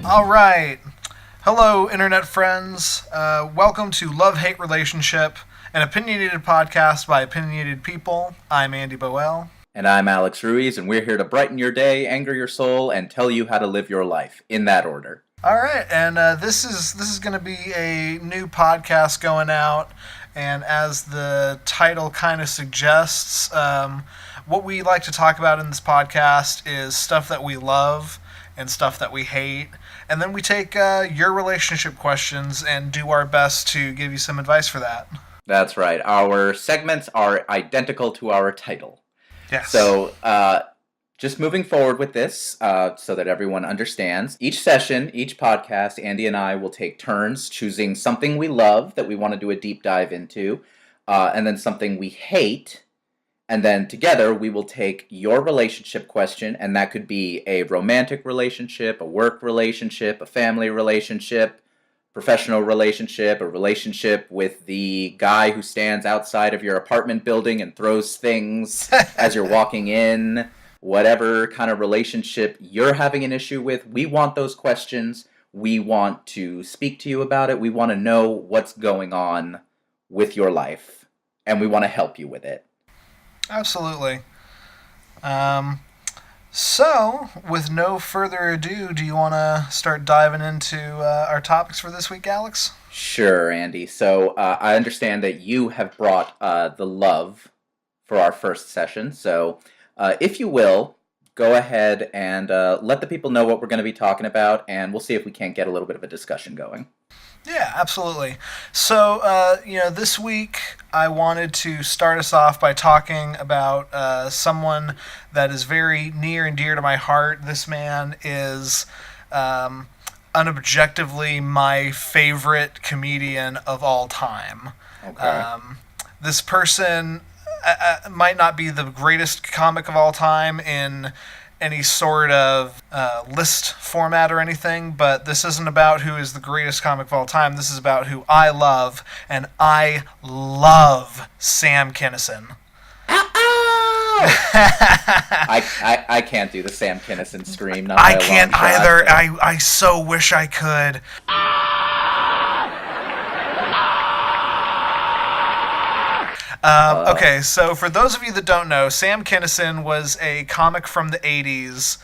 All right. Hello, internet friends. Welcome to Love Hate Relationship, an opinionated podcast by opinionated people. I'm Andy Boel. And I'm Alex Ruiz, and we're here to brighten your day, anger your soul, and tell you how to live your life, in that order. All right, and this is going to be a new podcast going out, and as the title kind of suggests, what we like to talk about in this podcast is stuff that we love and stuff that we hate, and then we take your relationship questions and do our best to give you some advice for that. That's right. Our segments are identical to our title. Yes. So, just moving forward with this, so that everyone understands, each session, each podcast, Andy and I will take turns choosing something we love that we want to do a deep dive into, and then something we hate, and then together we will take your relationship question, and that could be a romantic relationship, a work relationship, a family relationship, professional relationship, a relationship with the guy who stands outside of your apartment building and throws things as you're walking in, whatever kind of relationship you're having an issue with. We want those questions. We want to speak to you about it. We want to know what's going on with your life, and we want to help you with it. Absolutely. So, with no further ado, do you want to start diving into our topics for this week, Alex? Sure, Andy. So I understand that you have brought the love for our first session. So if you will, go ahead and let the people know what we're going to be talking about, and we'll see if we can't get a little bit of a discussion going. Yeah, absolutely. So, this week I wanted to start us off by talking about someone that is very near and dear to my heart. This man is unobjectively my favorite comedian of all time. Okay. This person might not be the greatest comic of all time in any sort of list format or anything, but this isn't about who is the greatest comic of all time. This is about who I love, and I love Sam Kinison. I can't do the Sam Kinison scream. Not I can't either. I so wish I could. Okay, so for those of you that don't know, Sam Kinison was a comic from the 80s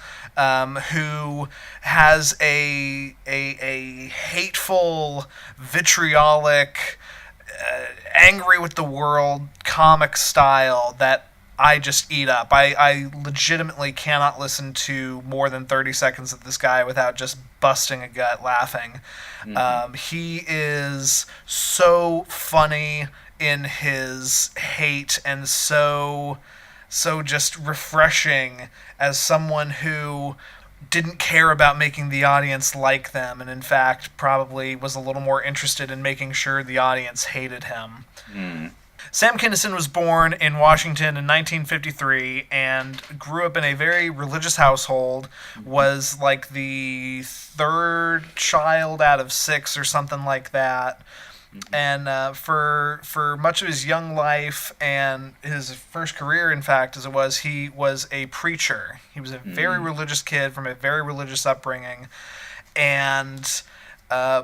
who has a hateful, vitriolic, angry with the world comic style that I just eat up. I legitimately cannot listen to more than 30 seconds of this guy without just busting a gut laughing. Mm-hmm. He is so funny in his hate and so just refreshing as someone who didn't care about making the audience like them, and in fact probably was a little more interested in making sure the audience hated him. Sam Kinison was born in Washington in 1953 and grew up in a very religious household, was like the third child out of 6 or something like that. And for much of his young life and his first career, in fact, as it was, he was a preacher. He was a very religious kid from a very religious upbringing, and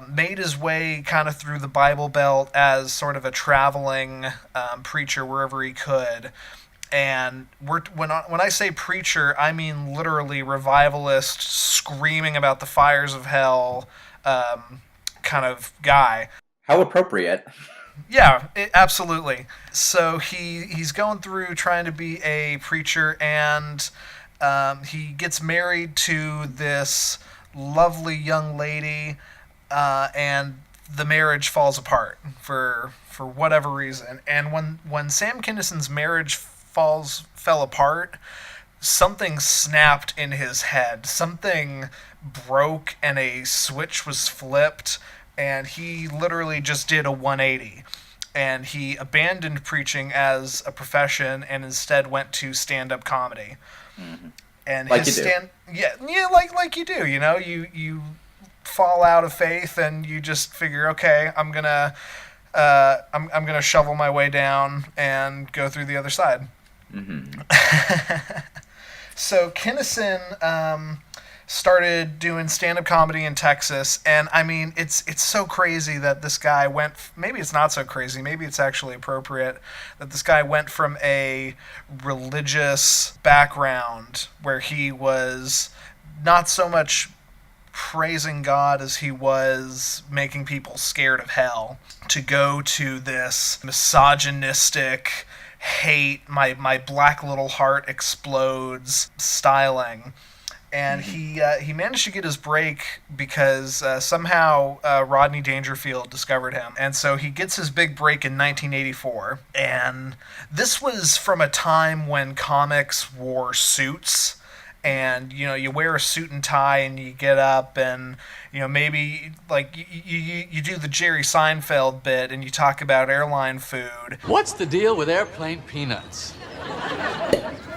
made his way kind of through the Bible Belt as sort of a traveling preacher wherever he could. And when I say preacher, I mean literally revivalist, screaming about the fires of hell kind of guy. How appropriate. Yeah, absolutely. So he's going through trying to be a preacher, and he gets married to this lovely young lady, and the marriage falls apart for whatever reason. And when Sam Kinison's marriage fell apart, something snapped in his head. Something broke, and a switch was flipped. And he literally just did a 180. And he abandoned preaching as a profession and instead went to stand-up comedy. Mm-hmm. And like his you do. like you do. You know, you fall out of faith and you just figure, okay, I'm gonna shovel my way down and go through the other side. Mm-hmm. So Kinison started doing stand-up comedy in Texas. And I mean, it's so crazy that this guy went, maybe it's not so crazy, maybe it's actually appropriate, that this guy went from a religious background where he was not so much praising God as he was making people scared of hell, to go to this misogynistic hate, my black little heart explodes styling. And he managed to get his break because somehow Rodney Dangerfield discovered him, and so he gets his big break in 1984. And this was from a time when comics wore suits, and you wear a suit and tie and you get up and maybe like you do the Jerry Seinfeld bit and you talk about airline food. What's the deal with airplane peanuts?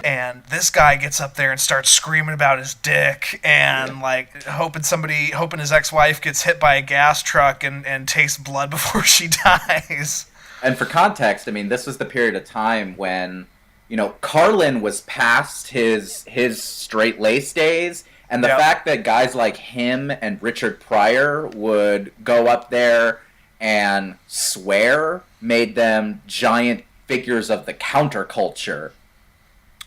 And this guy gets up there and starts screaming about his dick and like hoping his ex-wife gets hit by a gas truck and tastes blood before she dies. And for context, I mean, this was the period of time when, Carlin was past his straight lace days, and the fact that guys like him and Richard Pryor would go up there and swear made them giant figures of the counterculture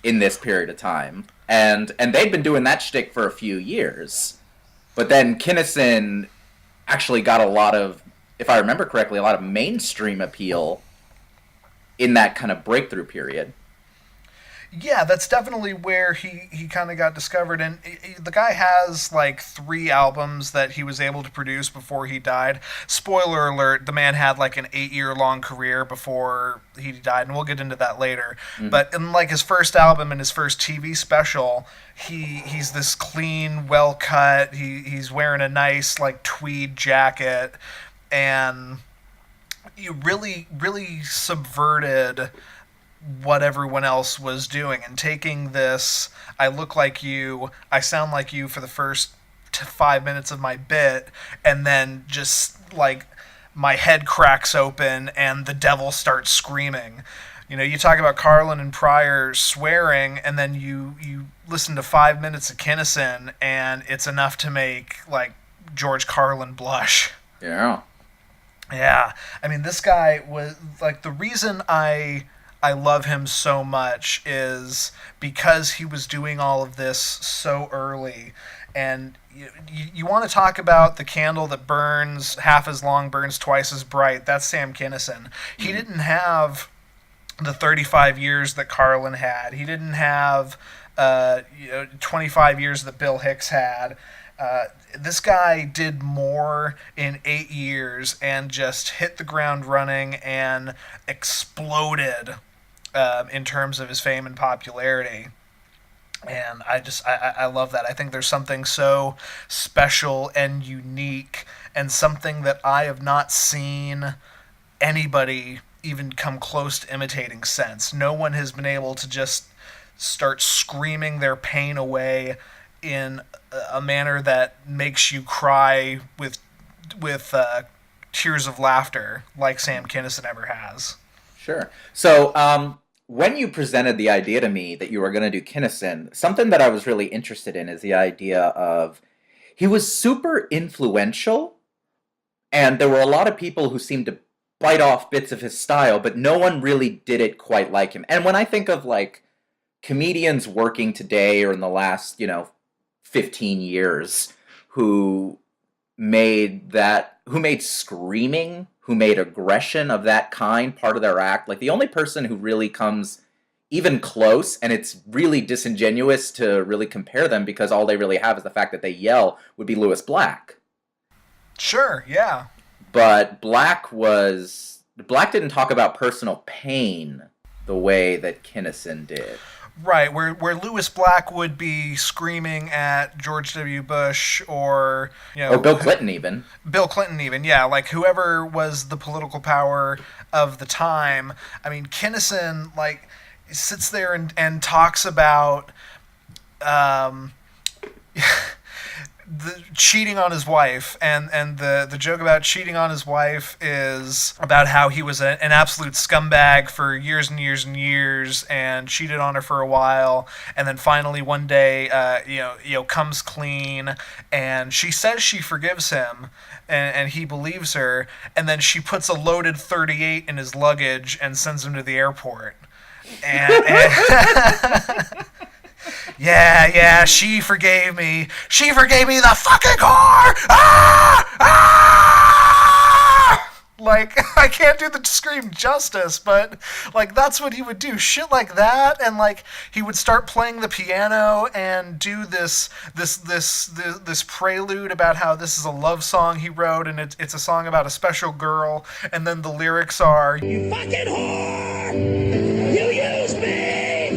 in this period of time. And they'd been doing that shtick for a few years. But then Kinison actually got a lot of, if I remember correctly, a lot of mainstream appeal in that kind of breakthrough period. Yeah, that's definitely where he kind of got discovered. And the guy has like 3 albums that he was able to produce before he died. Spoiler alert, the man had like an 8-year-long career before he died, and we'll get into that later. Mm-hmm. But in like his first album and his first TV special, he's this clean, well-cut, he's wearing a nice like tweed jacket, and he really, really subverted what everyone else was doing, and taking this I look like you, I sound like you for the first 5 minutes of my bit, and then just like my head cracks open and the devil starts screaming. You talk about Carlin and Pryor swearing, and then you listen to 5 minutes of Kinison and it's enough to make like George Carlin blush. Yeah, I mean, this guy was like, the reason I love him so much is because he was doing all of this so early. And you want to talk about the candle that burns half as long, burns twice as bright. That's Sam Kinison. He didn't have the 35 years that Carlin had. He didn't have 25 years that Bill Hicks had. This guy did more in 8 years and just hit the ground running and exploded in terms of his fame and popularity. And I love that. I think there's something so special and unique, and something that I have not seen anybody even come close to imitating since. No one has been able to just start screaming their pain away in a manner that makes you cry with tears of laughter like Sam Kinison ever has. Sure. So, when you presented the idea to me that you were going to do Kinison, something that I was really interested in is the idea of, he was super influential, and there were a lot of people who seemed to bite off bits of his style, but no one really did it quite like him. And when I think of like comedians working today or in the last, 15 years who made screaming, who made aggression of that kind part of their act, like the only person who really comes even close, and it's really disingenuous to really compare them because all they really have is the fact that they yell, would be Lewis Black. Sure, yeah. But Black didn't talk about personal pain the way that Kinison did. Right, where Lewis Black would be screaming at George W. Bush or Bill Clinton even. Bill Clinton even, yeah, like whoever was the political power of the time. I mean, Kinison like sits there and talks about cheating on his wife, and the joke about cheating on his wife is about how he was an absolute scumbag for years and years and years, and cheated on her for a while, and then finally one day, comes clean, and she says she forgives him, and he believes her, and then she puts a loaded 38 in his luggage and sends him to the airport, and yeah, she forgave me. She forgave me the fucking whore! Like, I can't do the scream justice, but, like, that's what he would do. Shit like that, and, like, he would start playing the piano and do this prelude about how this is a love song he wrote, and it's a song about a special girl, and then the lyrics are, "You fucking whore! You used me!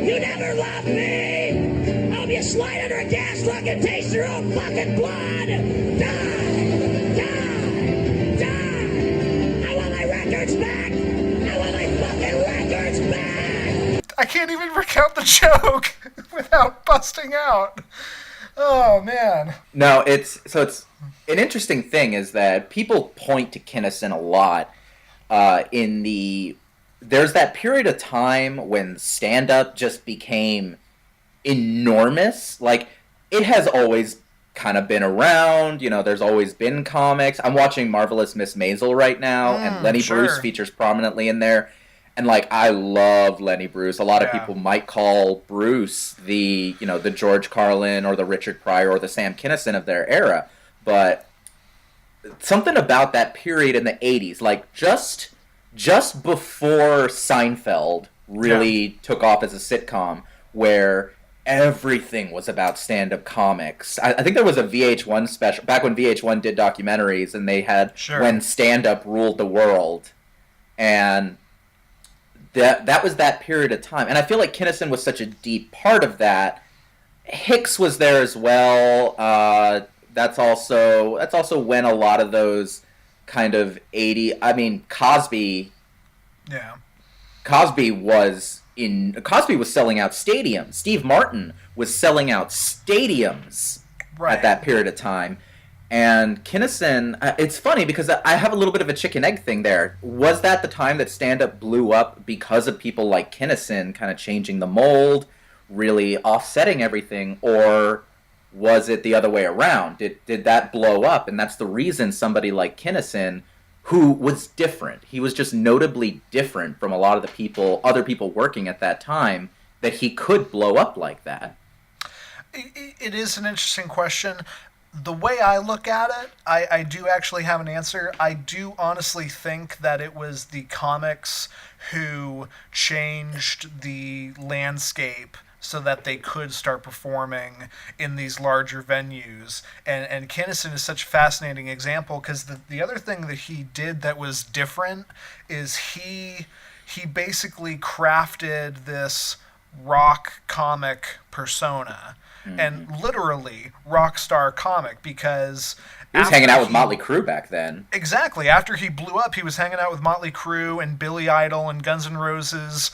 You never loved me! You slide under a gas truck and taste your own fucking blood! Die! I want my records back! I want my fucking records back!" I can't even recount the joke without busting out. Oh, man. No, it's an interesting thing is that people point to Kinison a lot there's that period of time when stand-up just became enormous. Like, it has always kind of been around, there's always been comics. I'm watching Marvelous Miss Maisel right now, and Lenny Bruce features prominently in there, and, like, I love Lenny Bruce. A lot of people might call Bruce the George Carlin or the Richard Pryor or the Sam Kinison of their era, but something about that period in the 80s, like just before Seinfeld really took off as a sitcom, where everything was about stand-up comics. I think there was a VH1 special back when VH1 did documentaries, and they had When Stand-Up Ruled the World, and that was that period of time. And I feel like Kinison was such a deep part of that. Hicks was there as well. That's also when a lot of those kind of Cosby. Yeah. Cosby was selling out stadiums. Steve Martin was selling out stadiums at that period of time. And Kinison, it's funny because I have a little bit of a chicken egg thing there. Was that the time that stand-up blew up because of people like Kinison kind of changing the mold, really offsetting everything, or was it the other way around? Did that blow up, and that's the reason somebody like Kinison, who was different, he was just notably different from a lot of the other people working at that time, that he could blow up like that? It is an interesting question. The way I look at it, I do actually have an answer. I do honestly think that it was the comics who changed the landscape so that they could start performing in these larger venues. And Kinison is such a fascinating example because the other thing that he did that was different is he basically crafted this rock comic persona. Mm-hmm. And literally rock star comic, because he was hanging out with Motley Crue back then. Exactly. After he blew up, he was hanging out with Motley Crue and Billy Idol and Guns N' Roses.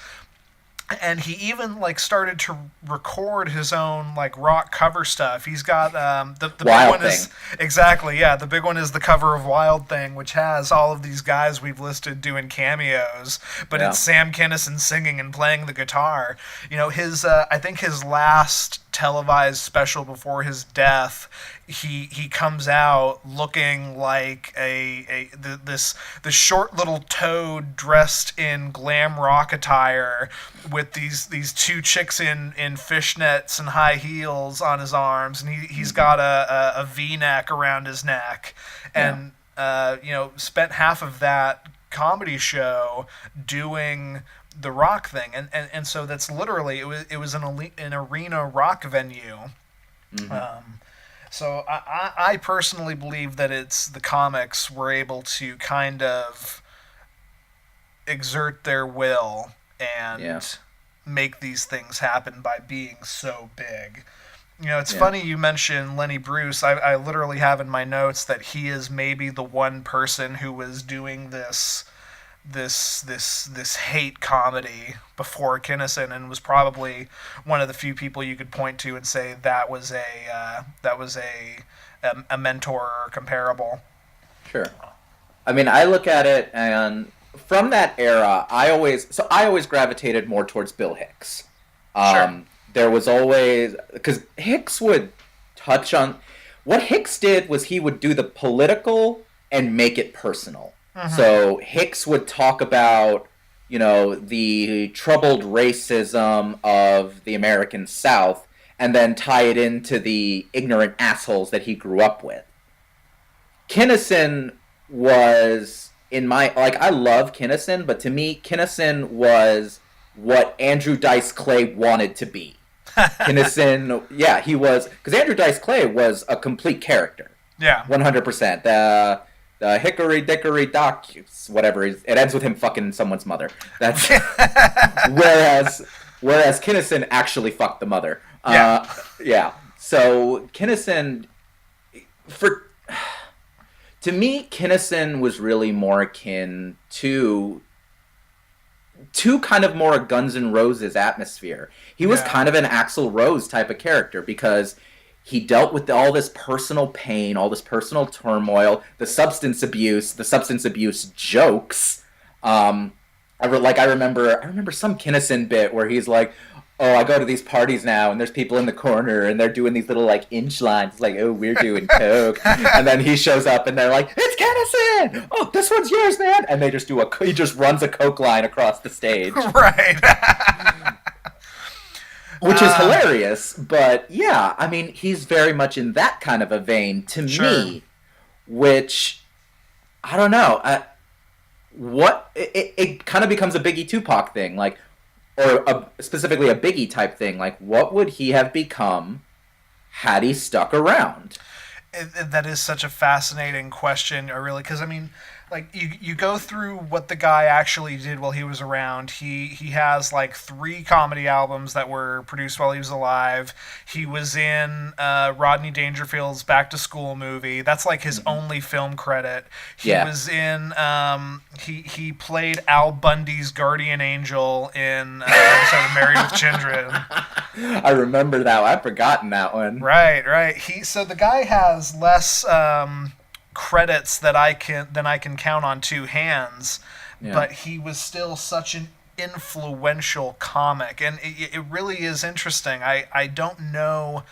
And he even started to record his own rock cover stuff. He's got the big one is exactly, yeah, the big one is the cover of Wild Thing, which has all of these guys we've listed doing cameos, but it's Sam Kinison singing and playing the guitar. His I think his last televised special before his death, he comes out looking like this short little toad dressed in glam rock attire with these two chicks in fishnets and high heels on his arms, and he's got a V-neck around his neck, and spent half of that comedy show doing the rock thing, and so that's literally it was an arena rock venue. Mm-hmm. So I personally believe that it's the comics were able to kind of exert their will and make these things happen by being so big. It's funny you mention Lenny Bruce. I literally have in my notes that he is maybe the one person who was doing this this hate comedy before Kinison, and was probably one of the few people you could point to and say that was a mentor or comparable. Sure. I mean, I look at it, and from that era, I always gravitated more towards Bill Hicks. Sure. There was always, because Hicks would touch on what Hicks did was he would do the political and make it personal. So Hicks would talk about, the troubled racism of the American South, and then tie it into the ignorant assholes that he grew up with. Kinison was I love Kinison, but to me, Kinison was what Andrew Dice Clay wanted to be. Kinison, yeah, he was, because Andrew Dice Clay was a complete character. Yeah. 100%. The hickory dickory dock, whatever, it ends with him fucking someone's mother. That's whereas Kinison actually fucked the mother. Yeah. Yeah. So Kinison, to me, Kinison was really more akin to kind of more a Guns N' Roses atmosphere. He was kind of an Axl Rose type of character because he dealt with all this personal pain, all this personal turmoil, the substance abuse jokes. I remember some Kinison bit where he's like, "Oh, I go to these parties now, and there's people in the corner, and they're doing these little like inch lines, like, oh, we're doing coke," and then he shows up, and they're like, "It's Kinison! Oh, this one's yours, man!" And they just he just runs a coke line across the stage, Right. which is hilarious. But yeah, I mean, he's very much in that kind of a vein to me, which I don't know. It kind of becomes a Biggie Tupac thing, like. Or specifically a Biggie type thing. Like, what would he have become had he stuck around? That is such a fascinating question, really, because I mean, like you go through what the guy actually did while he was around. He has like 3 comedy albums that were produced while he was alive. He was in Rodney Dangerfield's Back to School movie. That's like his only film credit. He was in he played Al Bundy's guardian angel in episode of Married with Children. I remember that. I've forgotten that one. Right. So the guy has less credits than I can count on 2 hands, but he was still such an influential comic, and it really is interesting. I don't know,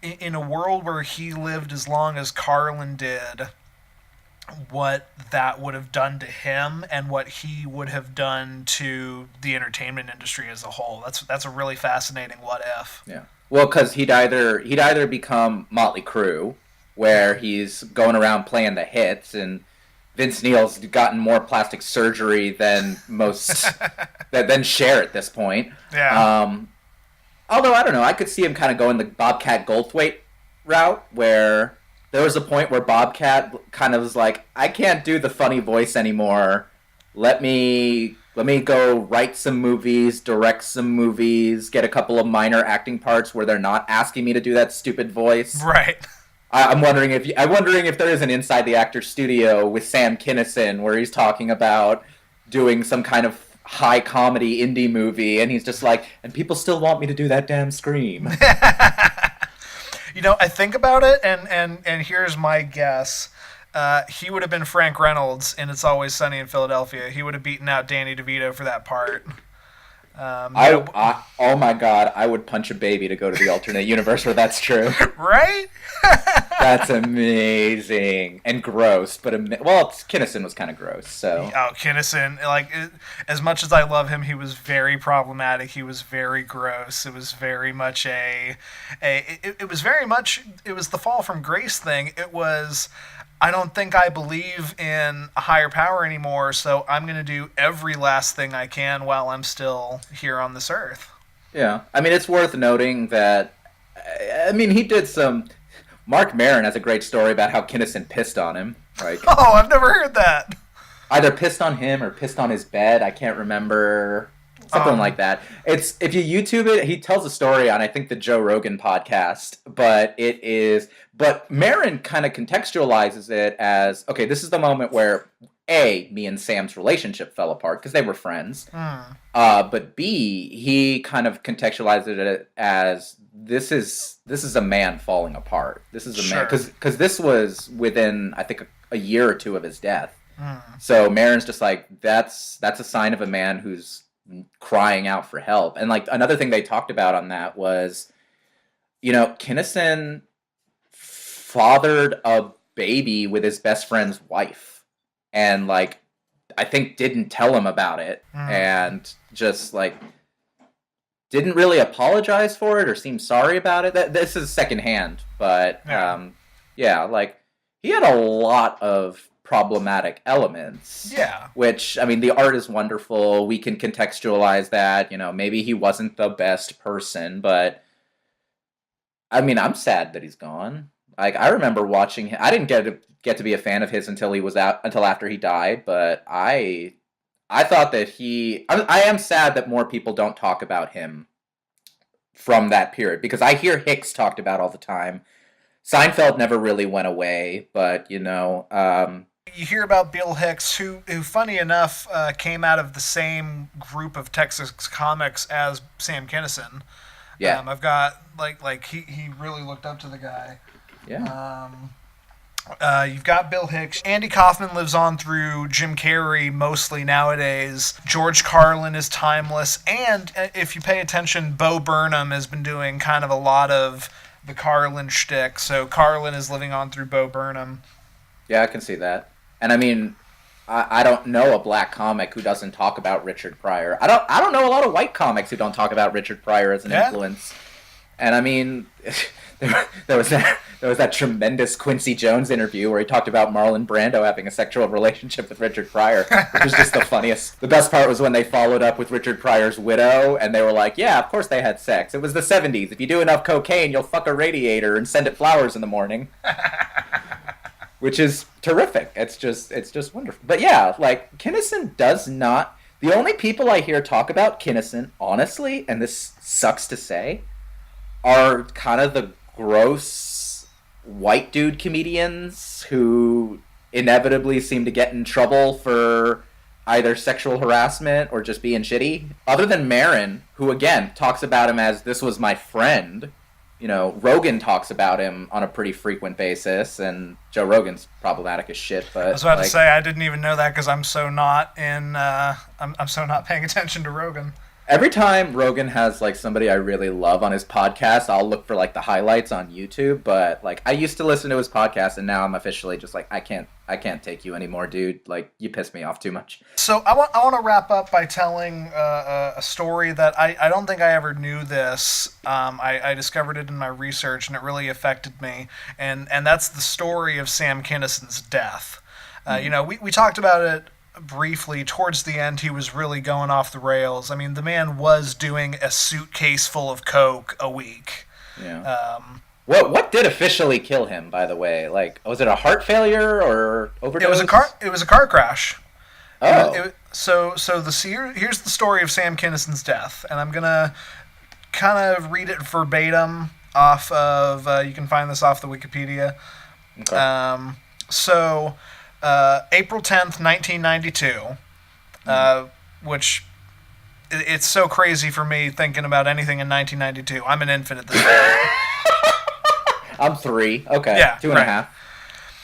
in a world where he lived as long as Carlin did, what that would have done to him and what he would have done to the entertainment industry as a whole. That's a really fascinating what if. Yeah. Well, because he'd either become Motley Crue, where he's going around playing the hits, and Vince Neil's gotten more plastic surgery than most than Cher at this point. Yeah. Although I don't know, I could see him kind of going the Bobcat Goldthwait route, where there was a point where Bobcat kind of was like, "I can't do the funny voice anymore. Let me go write some movies, direct some movies, get a couple of minor acting parts where they're not asking me to do that stupid voice." Right. I'm wondering if there is an Inside the Actors Studio with Sam Kinison where he's talking about doing some kind of high comedy indie movie, and he's just like, and people still want me to do that damn scream. I think about it, and here's my guess. He would have been Frank Reynolds in It's Always Sunny in Philadelphia. He would have beaten out Danny DeVito for that part. Oh my god, I would punch a baby to go to the alternate universe where that's true. Right? That's amazing and gross, but Kinison was kind of gross. So Kinison, as much as I love him, he was very problematic. He was very gross. It was very much it was the fall from grace thing. It was, I don't think I believe in a higher power anymore, so I'm going to do every last thing I can while I'm still here on this earth. Yeah. I mean, it's worth noting that, he did some... Mark Maron has a great story about how Kinison pissed on him. Like, oh, I've never heard that. Either pissed on him or pissed on his bed. I can't remember. Something like that. It's, if you YouTube it, he tells a story on, I think, the Joe Rogan podcast, but Maron kind of contextualizes it as, okay, this is the moment where A, me and Sam's relationship fell apart because they were friends. But B, he kind of contextualized it as this is a man falling apart. This is a man because this was within, I think, a year or two of his death. So Marin's just like, that's a sign of a man who's crying out for help. And like another thing they talked about on that was, Kinison fathered a baby with his best friend's wife, and like I think didn't tell him about it, and just like didn't really apologize for it or seem sorry about it. This is secondhand, but like he had a lot of problematic elements. Yeah. Which, I mean, the art is wonderful. We can contextualize that. Maybe he wasn't the best person, but I mean, I'm sad that he's gone. Like, I remember watching him. I didn't get to be a fan of his until after he died, but I thought that I am sad that more people don't talk about him from that period, because I hear Hicks talked about all the time. Seinfeld never really went away, but you hear about Bill Hicks, who funny enough, came out of the same group of Texas comics as Sam Kinison. Yeah. I've got like he really looked up to the guy. Yeah. You've got Bill Hicks. Andy Kaufman lives on through Jim Carrey mostly nowadays. George Carlin is timeless. And if you pay attention, Bo Burnham has been doing kind of a lot of the Carlin shtick. So Carlin is living on through Bo Burnham. Yeah, I can see that. And I mean, I don't know a black comic who doesn't talk about Richard Pryor. I don't know a lot of white comics who don't talk about Richard Pryor as an influence. And I mean, there was that tremendous Quincy Jones interview where he talked about Marlon Brando having a sexual relationship with Richard Pryor, which was just the funniest. The best part was when they followed up with Richard Pryor's widow, and they were like, yeah, of course they had sex. It was the 70s. If you do enough cocaine, you'll fuck a radiator and send it flowers in the morning. Which is terrific. It's just wonderful. But yeah, like, Kinison does not... The only people I hear talk about Kinison, honestly, and this sucks to say, are kind of the gross white dude comedians who inevitably seem to get in trouble for either sexual harassment or just being shitty. Other than Marin, who again talks about him as, this was my friend. Rogan talks about him on a pretty frequent basis, and Joe Rogan's problematic as shit. But I was about to say, I didn't even know that because I'm so not I'm so not paying attention to Rogan. Every time Rogan has like somebody I really love on his podcast, I'll look for like the highlights on YouTube. But like, I used to listen to his podcast, and now I'm officially just like, I can't take you anymore, dude. Like, you piss me off too much. So I want to wrap up by telling a story that I don't think I ever knew this. I discovered it in my research, and it really affected me. And that's the story of Sam Kinison's death. We talked about it briefly. Towards the end, he was really going off the rails. I mean, the man was doing a suitcase full of coke a week. Yeah. What did officially kill him, by the way? Like, was it a heart failure or overdose? It was a car crash. Oh. Here's the story of Sam Kinison's death, and I'm gonna kind of read it verbatim off of. You can find this off the Wikipedia. Okay. April 10th, 1992, which it's so crazy for me thinking about anything in 1992. I'm an infant at this point. I'm 3. Okay. Yeah. 2.5.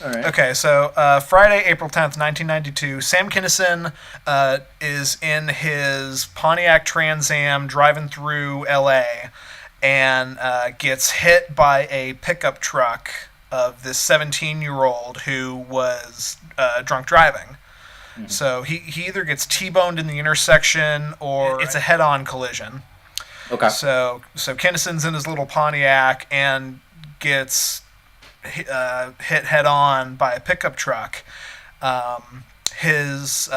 All right. Okay, so Friday, April 10th, 1992, Sam Kinison is in his Pontiac Trans Am driving through L.A. and gets hit by a pickup truck of this 17-year-old who was drunk driving. Mm-hmm. So he either gets T-boned in the intersection or it's a head-on collision. Okay. So Kinison's in his little Pontiac and gets hit head-on by a pickup truck. There's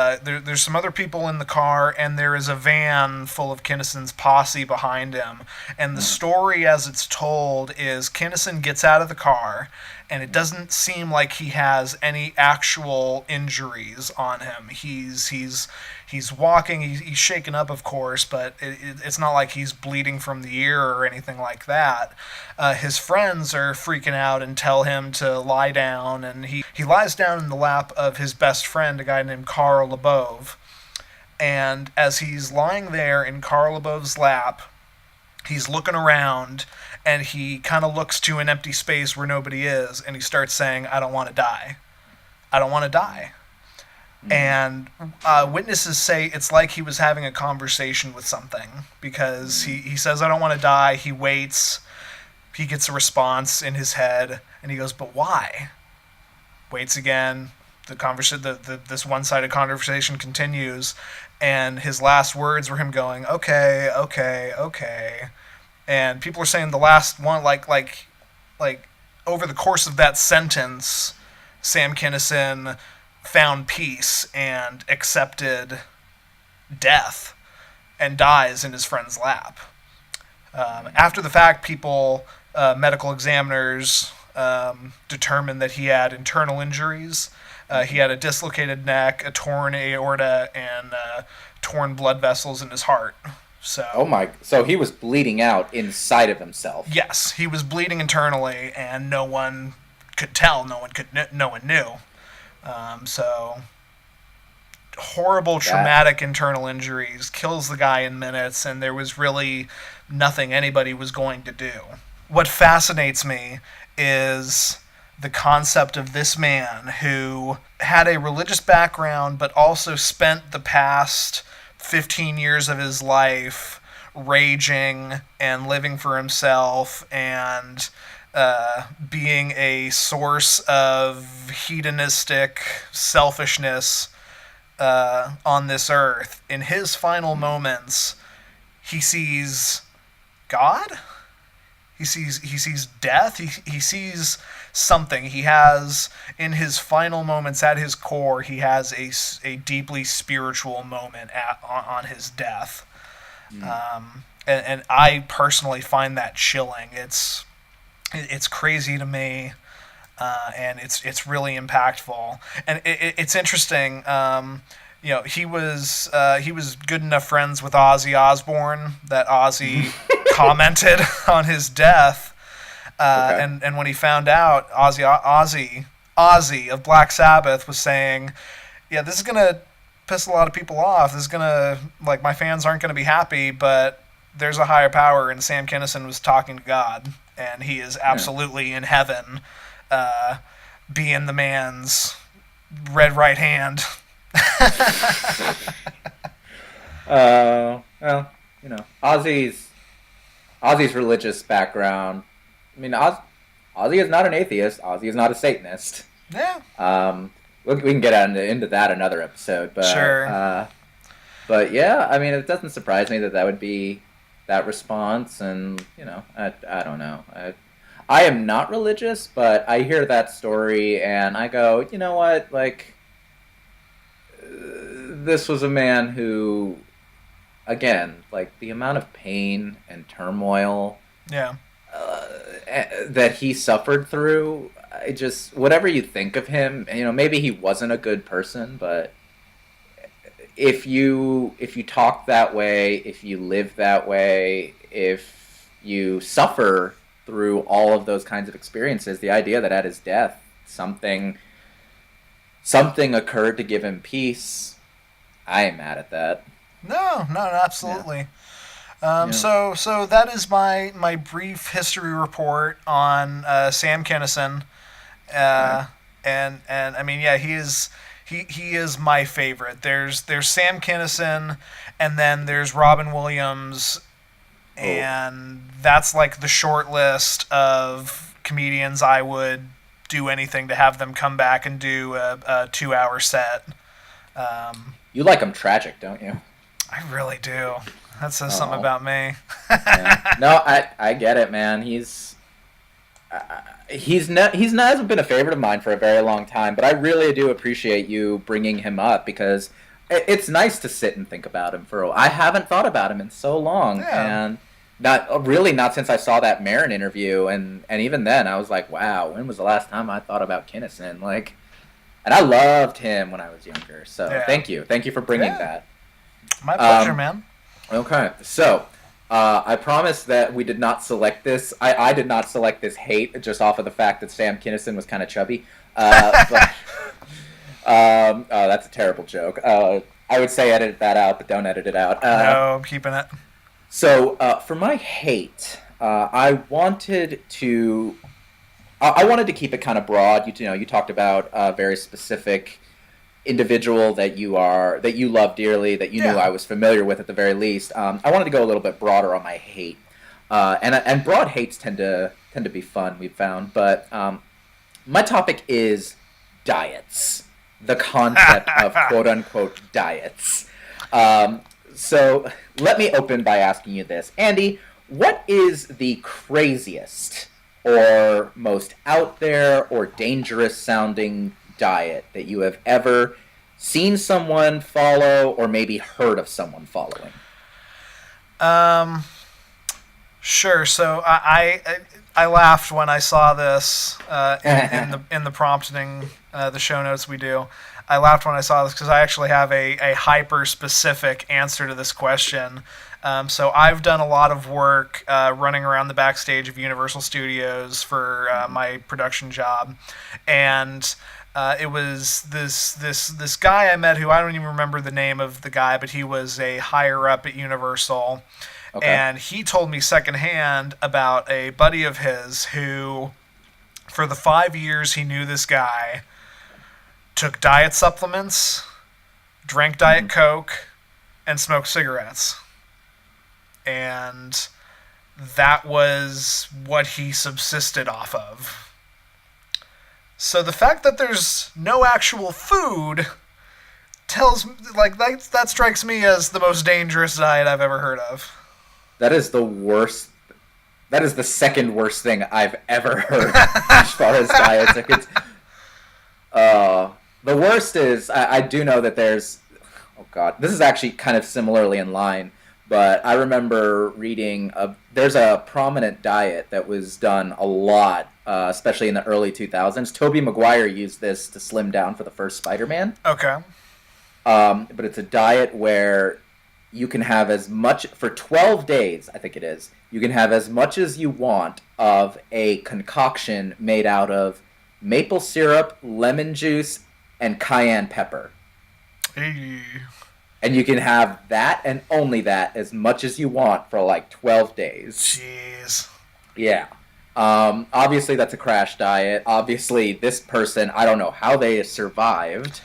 some other people in the car, and there is a van full of Kinison's posse behind him. And the story as it's told is Kinison gets out of the car, and it doesn't seem like he has any actual injuries on him. He's walking, he's shaken up, of course, but it's not like he's bleeding from the ear or anything like that. His friends are freaking out and tell him to lie down, and He lies down in the lap of his best friend, a guy named Karl Lebov. And as he's lying there in Karl Lebov's lap, he's looking around, and he kind of looks to an empty space where nobody is, and he starts saying, "I don't want to die. I don't want to die." And witnesses say it's like he was having a conversation with something, because he says, "I don't want to die." He waits. He gets a response in his head, and he goes, "But why?" Waits again. This one-sided conversation continues, and his last words were him going, "Okay, okay, okay." And people are saying the last one, like over the course of that sentence, Sam Kinison found peace and accepted death and dies in his friend's lap. After the fact, medical examiners determined that he had internal injuries. He had a dislocated neck, a torn aorta, and torn blood vessels in his heart. So he was bleeding out inside of himself. Yes, he was bleeding internally, and no one could tell. No one knew. So horrible, traumatic internal injuries, kills the guy in minutes, and there was really nothing anybody was going to do. What fascinates me is the concept of this man who had a religious background, but also spent the past 15 years of his life raging and living for himself and being a source of hedonistic selfishness on this earth. In his final moments, he sees God. He sees death. He sees something. He has, in his final moments, at his core, he has a deeply spiritual moment on his death. And I personally find that chilling. It's crazy to me, and it's really impactful. And it's interesting. He was good enough friends with Ozzy Osbourne that Ozzy commented on his death. And when he found out, Ozzy of Black Sabbath was saying, "Yeah, this is gonna piss a lot of people off. This is gonna, my fans aren't gonna be happy, but there's a higher power." And Sam Kinison was talking to God, and he is absolutely in heaven, being the man's red right hand. Well, Ozzy's religious background. I mean, Ozzy is not an atheist. Ozzy is not a Satanist. Yeah. We can get into that another episode, but sure. But yeah, I mean, it doesn't surprise me that would be that response, and I don't know. I am not religious, but I hear that story and I go, you know what, this was a man who, again, the amount of pain and turmoil. Yeah. That he suffered through, whatever you think of him, maybe he wasn't a good person, but if you talk that way, if you live that way, if you suffer through all of those kinds of experiences, the idea that at his death something occurred to give him peace, I am mad at that. No, absolutely. Yeah. So that is my brief history report on Sam Kinison, and I mean, yeah, he is my favorite. There's Sam Kinison, and then there's Robin Williams, and that's the short list of comedians I would do anything to have them come back and do a 2-hour set. You like them tragic, don't you? I really do. That says something about me. Yeah. No, I get it, man. He hasn't been a favorite of mine for a very long time, but I really do appreciate you bringing him up, because it's nice to sit and think about him for a while. I haven't thought about him in so long, and not since I saw that Maron interview, and even then I was like, wow, when was the last time I thought about Kinison? And I loved him when I was younger. So thank you for bringing that. My pleasure, man. Okay, so I promise that we did not select this. I did not select this hate just off of the fact that Sam Kinison was kind of chubby. But oh, that's a terrible joke. I would say edit that out, but don't edit it out. No, I'm keeping it. So for my hate, I wanted to keep it kind of broad. You talked about a very specific individual that you love dearly, that you knew I was familiar with at the very least. I wanted to go a little bit broader on my hate, and broad hates tend to be fun. We've found, but my topic is diets, the concept of quote unquote diets. So let me open by asking you this, Andy. What is the craziest or most out there or dangerous sounding diet that you have ever seen someone follow or maybe heard of someone following? Sure. So I laughed when I saw this in the prompting, the show notes we do. I laughed when I saw this because I actually have a hyper specific answer to this question. So I've done a lot of work running around the backstage of Universal Studios for my production job, and it was this guy I met who I don't even remember the name of the guy, but he was a higher up at Universal. Okay. And he told me secondhand about a buddy of his who, for the 5 years he knew this guy, took diet supplements, drank Diet Coke, and smoked cigarettes. And that was what he subsisted off of. So the fact that there's no actual food tells, like, that strikes me as the most dangerous diet I've ever heard of. That is the worst. That is the second worst thing I've ever heard as far as diets are concerned. The worst is, I do know that there's, oh God, this is actually kind of similarly in line, but I remember reading, there's a prominent diet that was done a lot, especially in the early 2000s. Tobey Maguire used this to slim down for the first Spider-Man. Okay. But it's a diet where you can have as much, for 12 days, I think it is, you can have as much as you want of a concoction made out of maple syrup, lemon juice, and cayenne pepper. Hey. And you can have that and only that as much as you want for like 12 days. Jeez. Yeah. Obviously, that's a crash diet. Obviously, this person, I don't know how they survived.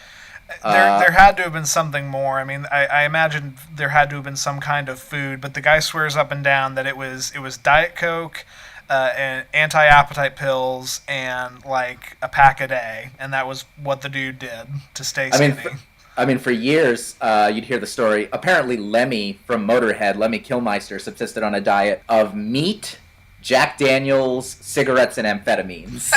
There had to have been something more. I mean, I imagine there had to have been some kind of food, but the guy swears up and down that it was Diet Coke, and anti-appetite pills, and like a pack a day, and that was what the dude did to stay skinny. I mean, for years, you'd hear the story. Apparently, Lemmy from Motorhead, Lemmy Kilmister, subsisted on a diet of meat, Jack Daniels, cigarettes, and amphetamines.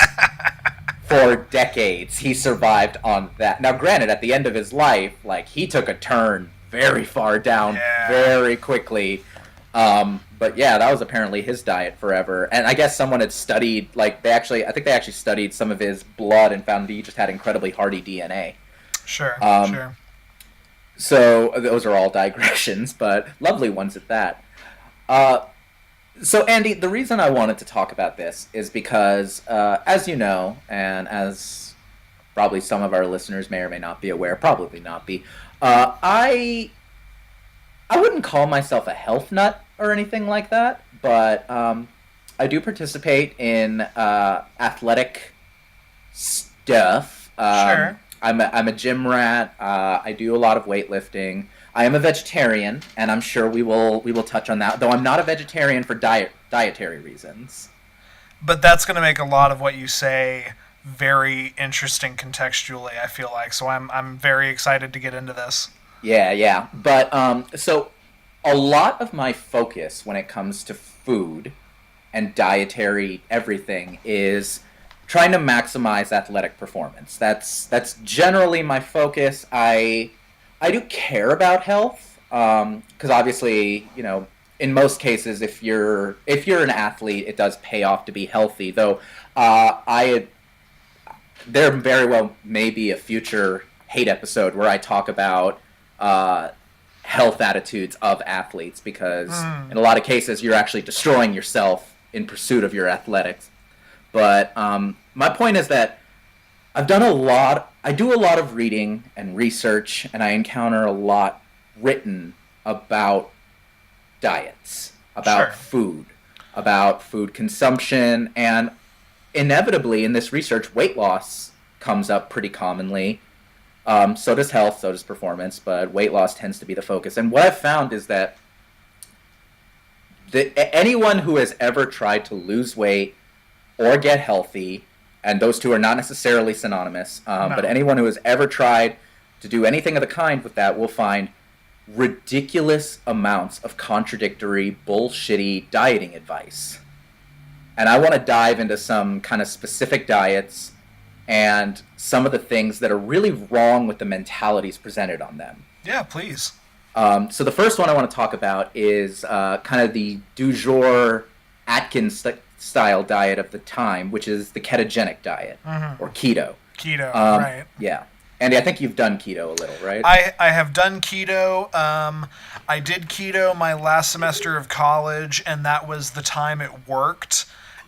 For decades, he survived on that. Now, granted, at the end of his life, like, he took a turn very far down very quickly. But yeah, that was apparently his diet forever. And I guess someone had studied, like, I think they actually studied some of his blood and found that he just had incredibly hardy DNA. Sure, sure. So those are all digressions, but lovely ones at that. So, Andy, the reason I wanted to talk about this is because, as you know, and as probably some of our listeners may or may not be aware, probably not be, I wouldn't call myself a health nut or anything like that, but I do participate in athletic stuff. Sure. I'm a gym rat. I do a lot of weightlifting. I am a vegetarian, and I'm sure we will touch on that. Though I'm not a vegetarian for dietary reasons. But that's going to make a lot of what you say very interesting contextually, I feel like. So I'm very excited to get into this. Yeah. But so a lot of my focus when it comes to food and dietary everything is trying to maximize athletic performance. That's generally my focus. I do care about health, because obviously, you know, in most cases, if you're an athlete, it does pay off to be healthy. Though, there very well may be a future hate episode where I talk about health attitudes of athletes, because in a lot of cases, you're actually destroying yourself in pursuit of your athletics. But my point is that I do a lot of reading and research, and I encounter a lot written about diets, Sure. about food consumption, and inevitably in this research, weight loss comes up pretty commonly. So does health, so does performance, but weight loss tends to be the focus. And what I've found is that anyone who has ever tried to lose weight or get healthy, and those two are not necessarily synonymous, No. but anyone who has ever tried to do anything of the kind with that will find ridiculous amounts of contradictory, bullshitty dieting advice. And I want to dive into some kind of specific diets and some of the things that are really wrong with the mentalities presented on them. Yeah, please. So the first one I want to talk about is kind of the du jour Atkins style diet of the time, which is the ketogenic diet, or keto. Keto, right. Yeah. Andy, I think you've done keto a little, right? I have done keto. I did keto my last semester of college, and that was the time it worked.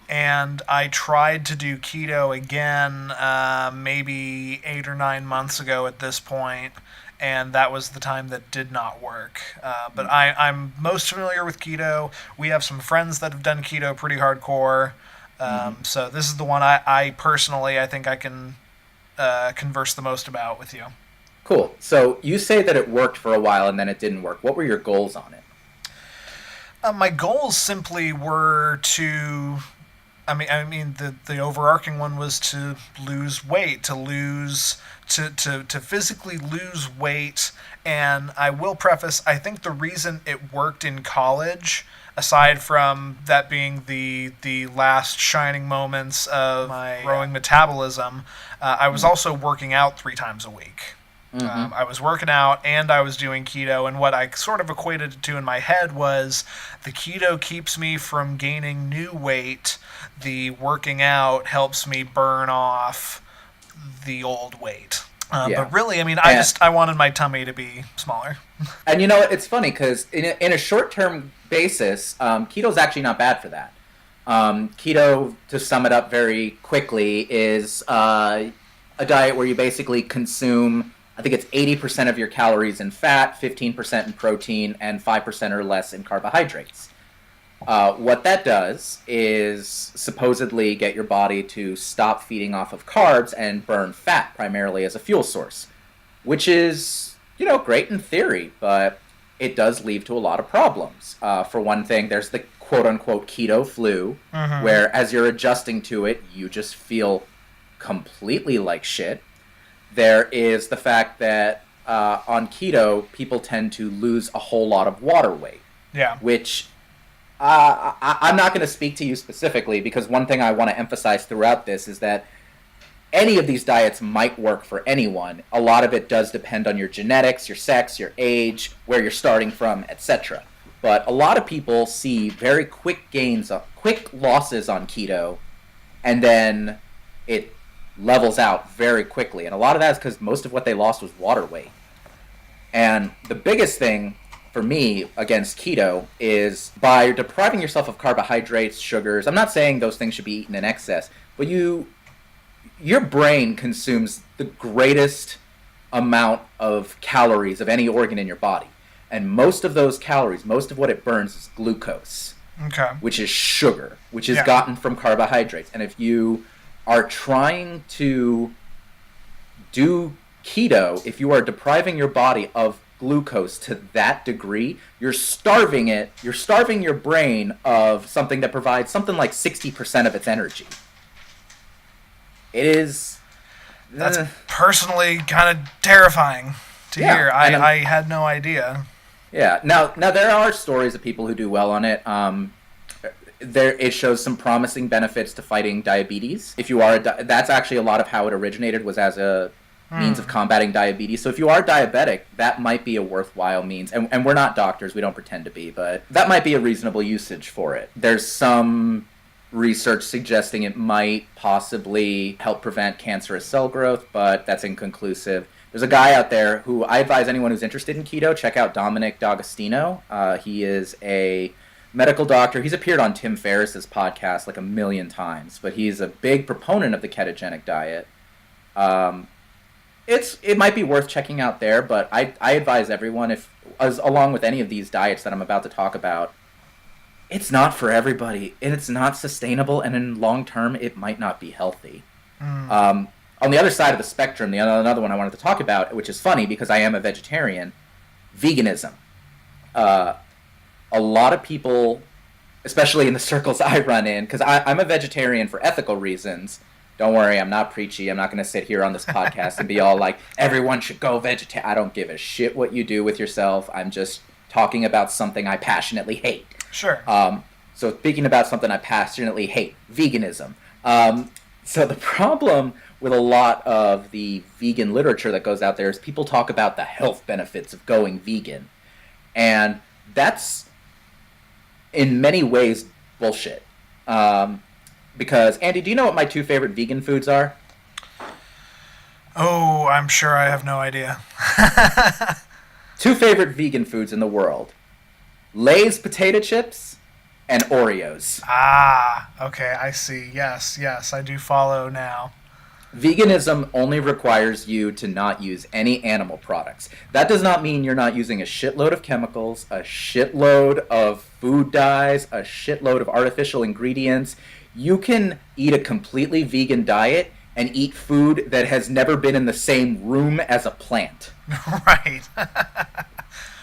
And I tried to do keto again maybe 8 or 9 months ago at this point, and that was the time that did not work. But I'm most familiar with keto. We have some friends that have done keto pretty hardcore. So this is the one I personally, I think I can converse the most about with you. Cool. So you say that it worked for a while and then it didn't work. What were your goals on it? My goals simply were to, the overarching one was to lose weight, to physically lose weight. And I will preface, I think the reason it worked in college, aside from that being the last shining moments of my growing metabolism, I was also working out 3 times a week. I was working out and I was doing keto, and what I sort of equated it to in my head was the keto keeps me from gaining new weight, the working out helps me burn off the old weight. But really, I wanted my tummy to be smaller. And you know, it's funny because in a short-term basis, keto is actually not bad for that. Keto, to sum it up very quickly, is a diet where you basically consume, I think it's 80% of your calories in fat, 15% in protein, and 5% or less in carbohydrates. What that does is supposedly get your body to stop feeding off of carbs and burn fat primarily as a fuel source, which is, great in theory, but it does lead to a lot of problems. For one thing, there's the quote-unquote keto flu, where as you're adjusting to it, you just feel completely like shit. There is the fact that on keto, people tend to lose a whole lot of water weight. Yeah. Which I'm not going to speak to you specifically, because one thing I want to emphasize throughout this is that any of these diets might work for anyone. A lot of it does depend on your genetics, your sex, your age, where you're starting from, etc. But a lot of people see very quick losses on keto, and then it levels out very quickly. And a lot of that is because most of what they lost was water weight. And the biggest thing for me against keto is by depriving yourself of carbohydrates, sugars. I'm not saying those things should be eaten in excess, but your brain consumes the greatest amount of calories of any organ in your body. And most of those calories, most of what it burns is glucose, which is sugar, which is gotten from carbohydrates. And if you are trying to do keto, if you are depriving your body of glucose to that degree, you're starving your brain of something that provides something like 60% of its energy. It is... That's personally kind of terrifying to hear. I had no idea. Yeah. Now there are stories of people who do well on it. It shows some promising benefits to fighting diabetes. If you are that's actually a lot of how it originated, was as a means of combating diabetes. So if you are diabetic, that might be a worthwhile means. And we're not doctors, we don't pretend to be, but that might be a reasonable usage for it. There's some research suggesting it might possibly help prevent cancerous cell growth, but that's inconclusive. There's a guy out there who I advise anyone who's interested in keto, check out Dominic D'Agostino. He is a medical doctor. He's appeared on Tim Ferriss's podcast like 1 million times, but he's a big proponent of the ketogenic diet. It might be worth checking out there, but I advise everyone, along with any of these diets that I'm about to talk about, it's not for everybody, and it's not sustainable, and in long term, it might not be healthy. On the other side of the spectrum, another one I wanted to talk about, which is funny because I am a vegetarian, veganism. A lot of people, especially in the circles I run in, because I'm a vegetarian for ethical reasons. Don't worry, I'm not preachy. I'm not going to sit here on this podcast and be all like, everyone should go vegetarian. I don't give a shit what you do with yourself. I'm just talking about something I passionately hate. Sure. So speaking about something I passionately hate, veganism. So the problem with a lot of the vegan literature that goes out there is people talk about the health benefits of going vegan. And that's, in many ways, bullshit. Because, Andy, do you know what my two favorite vegan foods are? Oh, I'm sure I have no idea. Two favorite vegan foods in the world. Lay's potato chips and Oreos. Ah, okay, I see. Yes, I do follow now. Veganism only requires you to not use any animal products. That does not mean you're not using a shitload of chemicals, a shitload of food dyes, a shitload of artificial ingredients. You can eat a completely vegan diet and eat food that has never been in the same room as a plant. Right.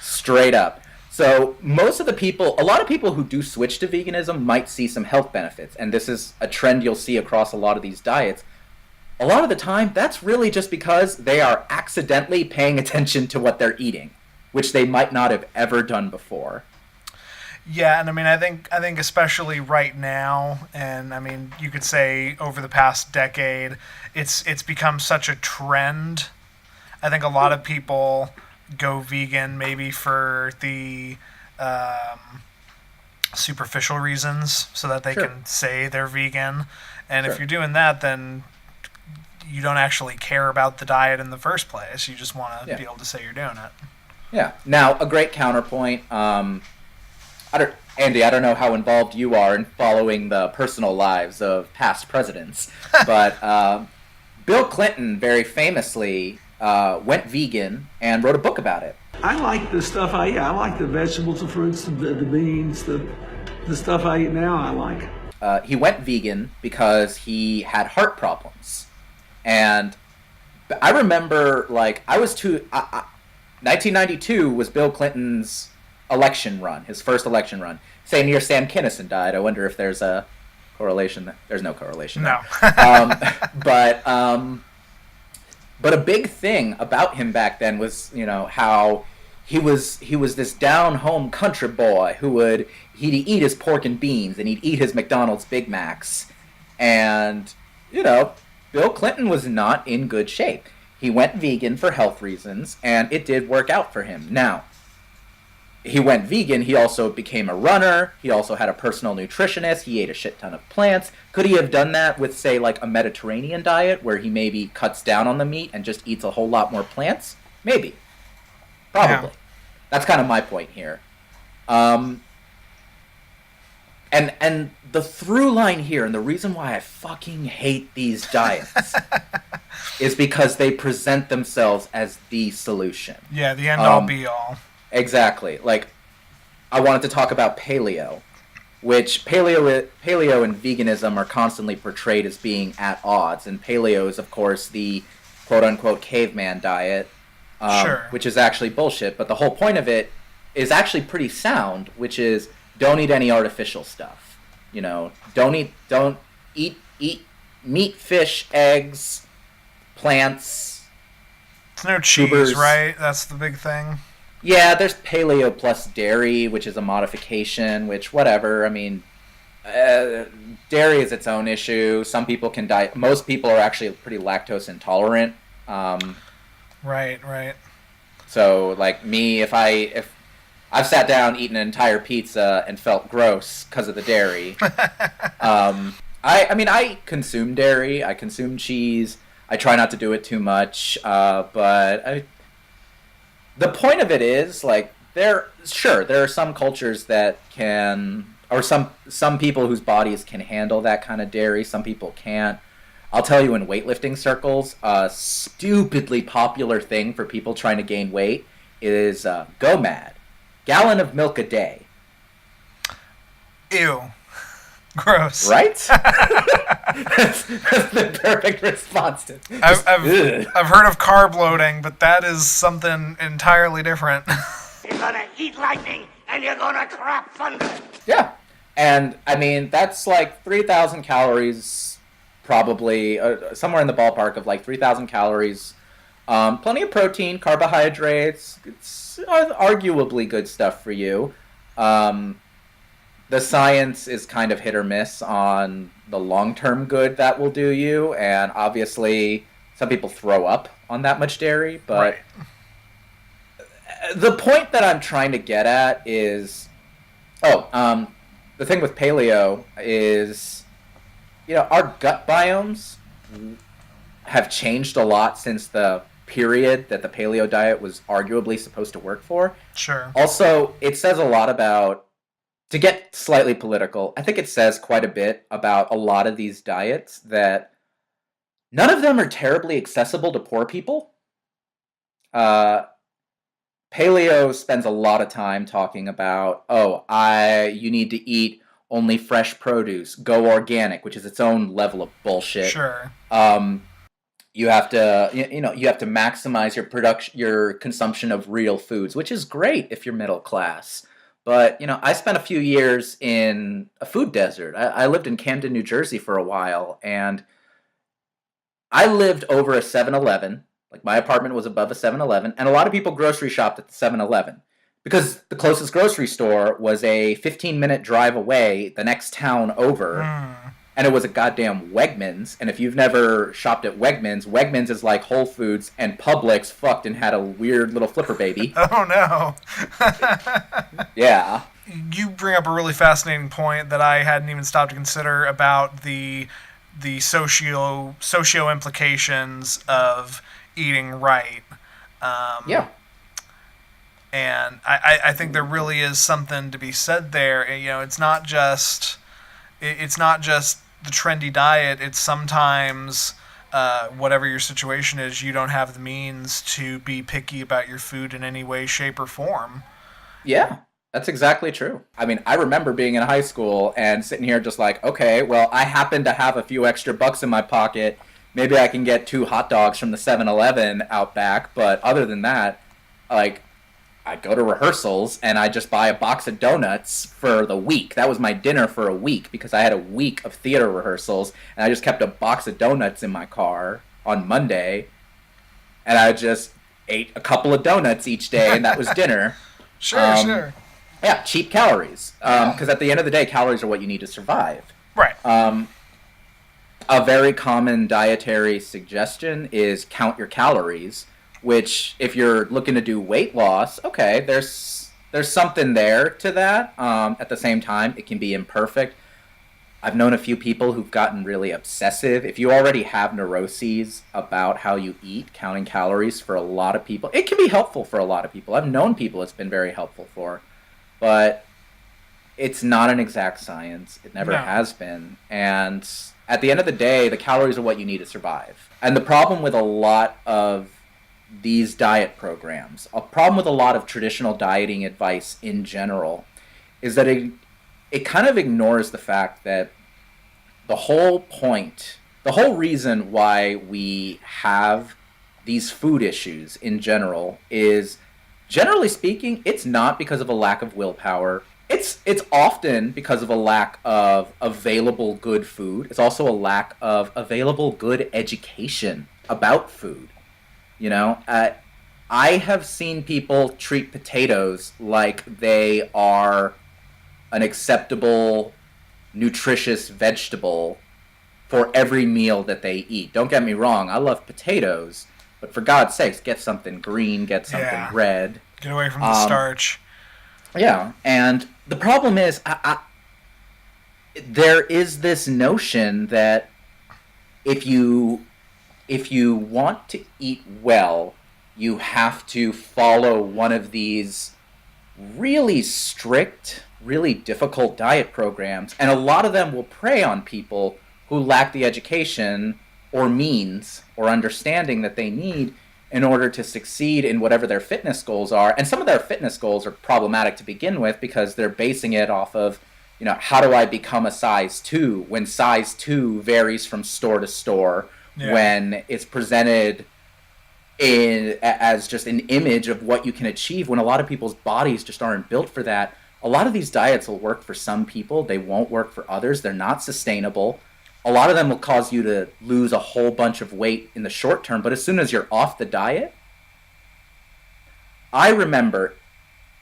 Straight up. So a lot of people who do switch to veganism might see some health benefits, and this is a trend you'll see across a lot of these diets. A lot of the time, that's really just because they are accidentally paying attention to what they're eating, which they might not have ever done before. Yeah, and I mean, I think especially right now, and I mean, you could say over the past decade, it's become such a trend. I think a lot of people go vegan maybe for the superficial reasons, so that they can say they're vegan. And if you're doing that, then you don't actually care about the diet in the first place. You just want to be able to say you're doing it. Yeah. Now, a great counterpoint. Andy, I don't know how involved you are in following the personal lives of past presidents, but Bill Clinton very famously went vegan and wrote a book about it. I like the stuff I eat. I like the vegetables, the fruits, the beans, the stuff I eat now I like. He went vegan because he had heart problems. And I remember, 1992 was Bill Clinton's election run, his first election run. Same year Sam Kinison died. I wonder if there's a correlation. There's no correlation. No. But a big thing about him back then was, how he was this down-home country boy he'd eat his pork and beans and he'd eat his McDonald's Big Macs. And, Bill Clinton was not in good shape. He went vegan for health reasons, and it did work out for him. Now, he went vegan, he also became a runner, he also had a personal nutritionist, he ate a shit ton of plants. Could he have done that with, say, like a Mediterranean diet, where he maybe cuts down on the meat and just eats a whole lot more plants? Maybe. Probably. Yeah. That's kind of my point here. And the through line here, and the reason why I fucking hate these diets, is because they present themselves as the solution. Yeah, the end-all, be-all. Exactly. Like, I wanted to talk about paleo, which paleo and veganism are constantly portrayed as being at odds. And paleo is, of course, the quote-unquote caveman diet, which is actually bullshit. But the whole point of it is actually pretty sound, which is don't eat any artificial stuff. Don't eat meat, fish, eggs, plants. It's no cheese, tubers. Right? That's the big thing. Yeah, there's paleo plus dairy, which is a modification, which, whatever. I mean, dairy is its own issue. Some people can die. Most people are actually pretty lactose intolerant. Right. So, like me, if I've sat down, eaten an entire pizza, and felt gross because of the dairy. I consume dairy. I consume cheese. I try not to do it too much, but the point of it is, like, there are some cultures that can, or some people whose bodies can handle that kind of dairy. Some people can't. I'll tell you, in weightlifting circles, a stupidly popular thing for people trying to gain weight is Go Mad. Gallon of milk a day. Ew. Gross. Right? that's the perfect response to I've heard of carb loading, but that is something entirely different. You're gonna eat lightning and you're gonna crap thunder. Yeah. And, I mean, that's like 3,000 calories, probably, somewhere in the ballpark of like 3,000 calories. Plenty of protein, carbohydrates. It's arguably good stuff for you. The science is kind of hit or miss on the long-term good that will do you, and obviously some people throw up on that much dairy, but the point that I'm trying to get at is, the thing with paleo is, our gut biomes have changed a lot since the period that the paleo diet was arguably supposed to work for. Sure. Also, it says a lot about, to get slightly political, I think it says quite a bit about a lot of these diets that none of them are terribly accessible to poor people. Paleo spends a lot of time talking about, you need to eat only fresh produce, go organic, which is its own level of bullshit. Sure. You have to, you have to maximize your consumption of real foods, which is great if you're middle class. But, I spent a few years in a food desert. I lived in Camden, New Jersey for a while, and I lived over a 7-Eleven. Like, my apartment was above a 7-Eleven, and a lot of people grocery shopped at the 7-Eleven because the closest grocery store was a 15-minute drive away, the next town over, and it was a goddamn Wegmans. And if you've never shopped at Wegmans, Wegmans is like Whole Foods, and Publix fucked and had a weird little flipper baby. Oh, no. Yeah. You bring up a really fascinating point that I hadn't even stopped to consider about the socio implications of eating right. Yeah. And I think there really is something to be said there. It's not just the trendy diet. It's sometimes whatever your situation is, you don't have the means to be picky about your food in any way, shape, or form. Yeah, that's exactly true. I mean, I remember being in high school and sitting here just like, okay, well, I happen to have a few extra bucks in my pocket. Maybe I can get 2 hot dogs from the 7-Eleven out back. But other than that, like, I go to rehearsals and I just buy a box of donuts for the week. That was my dinner for a week because I had a week of theater rehearsals, and I just kept a box of donuts in my car on Monday, and I just ate a couple of donuts each day, and that was dinner. Sure. Yeah, cheap calories. Because at the end of the day, calories are what you need to survive. Right. A very common dietary suggestion is count your calories, which, if you're looking to do weight loss, okay, there's something there to that. At the same time, it can be imperfect. I've known a few people who've gotten really obsessive. If you already have neuroses about how you eat, counting calories for a lot of people, it can be helpful for a lot of people. I've known people it's been very helpful for, but it's not an exact science. It never has been. And at the end of the day, the calories are what you need to survive. And the problem with a lot of these diet programs, a problem with a lot of traditional dieting advice in general, is that it kind of ignores the fact that the whole reason why we have these food issues in general is, generally speaking, it's not because of a lack of willpower. It's often because of a lack of available good food. It's also a lack of available good education about food. I have seen people treat potatoes like they are an acceptable, nutritious vegetable for every meal that they eat. Don't get me wrong, I love potatoes, but for God's sakes, get something green, get something red. Get away from the starch. Yeah, and the problem is, there is this notion that if you want to eat well, you have to follow one of these really strict, really difficult diet programs, and a lot of them will prey on people who lack the education or means or understanding that they need in order to succeed in whatever their fitness goals are. And some of their fitness goals are problematic to begin with because they're basing it off of, how do I become a size 2 when size 2 varies from store to store, when it's presented as just an image of what you can achieve, when a lot of people's bodies just aren't built for that. A lot of these diets will work for some people. They won't work for others. They're not sustainable. A lot of them will cause you to lose a whole bunch of weight in the short term, but as soon as you're off the diet, I remember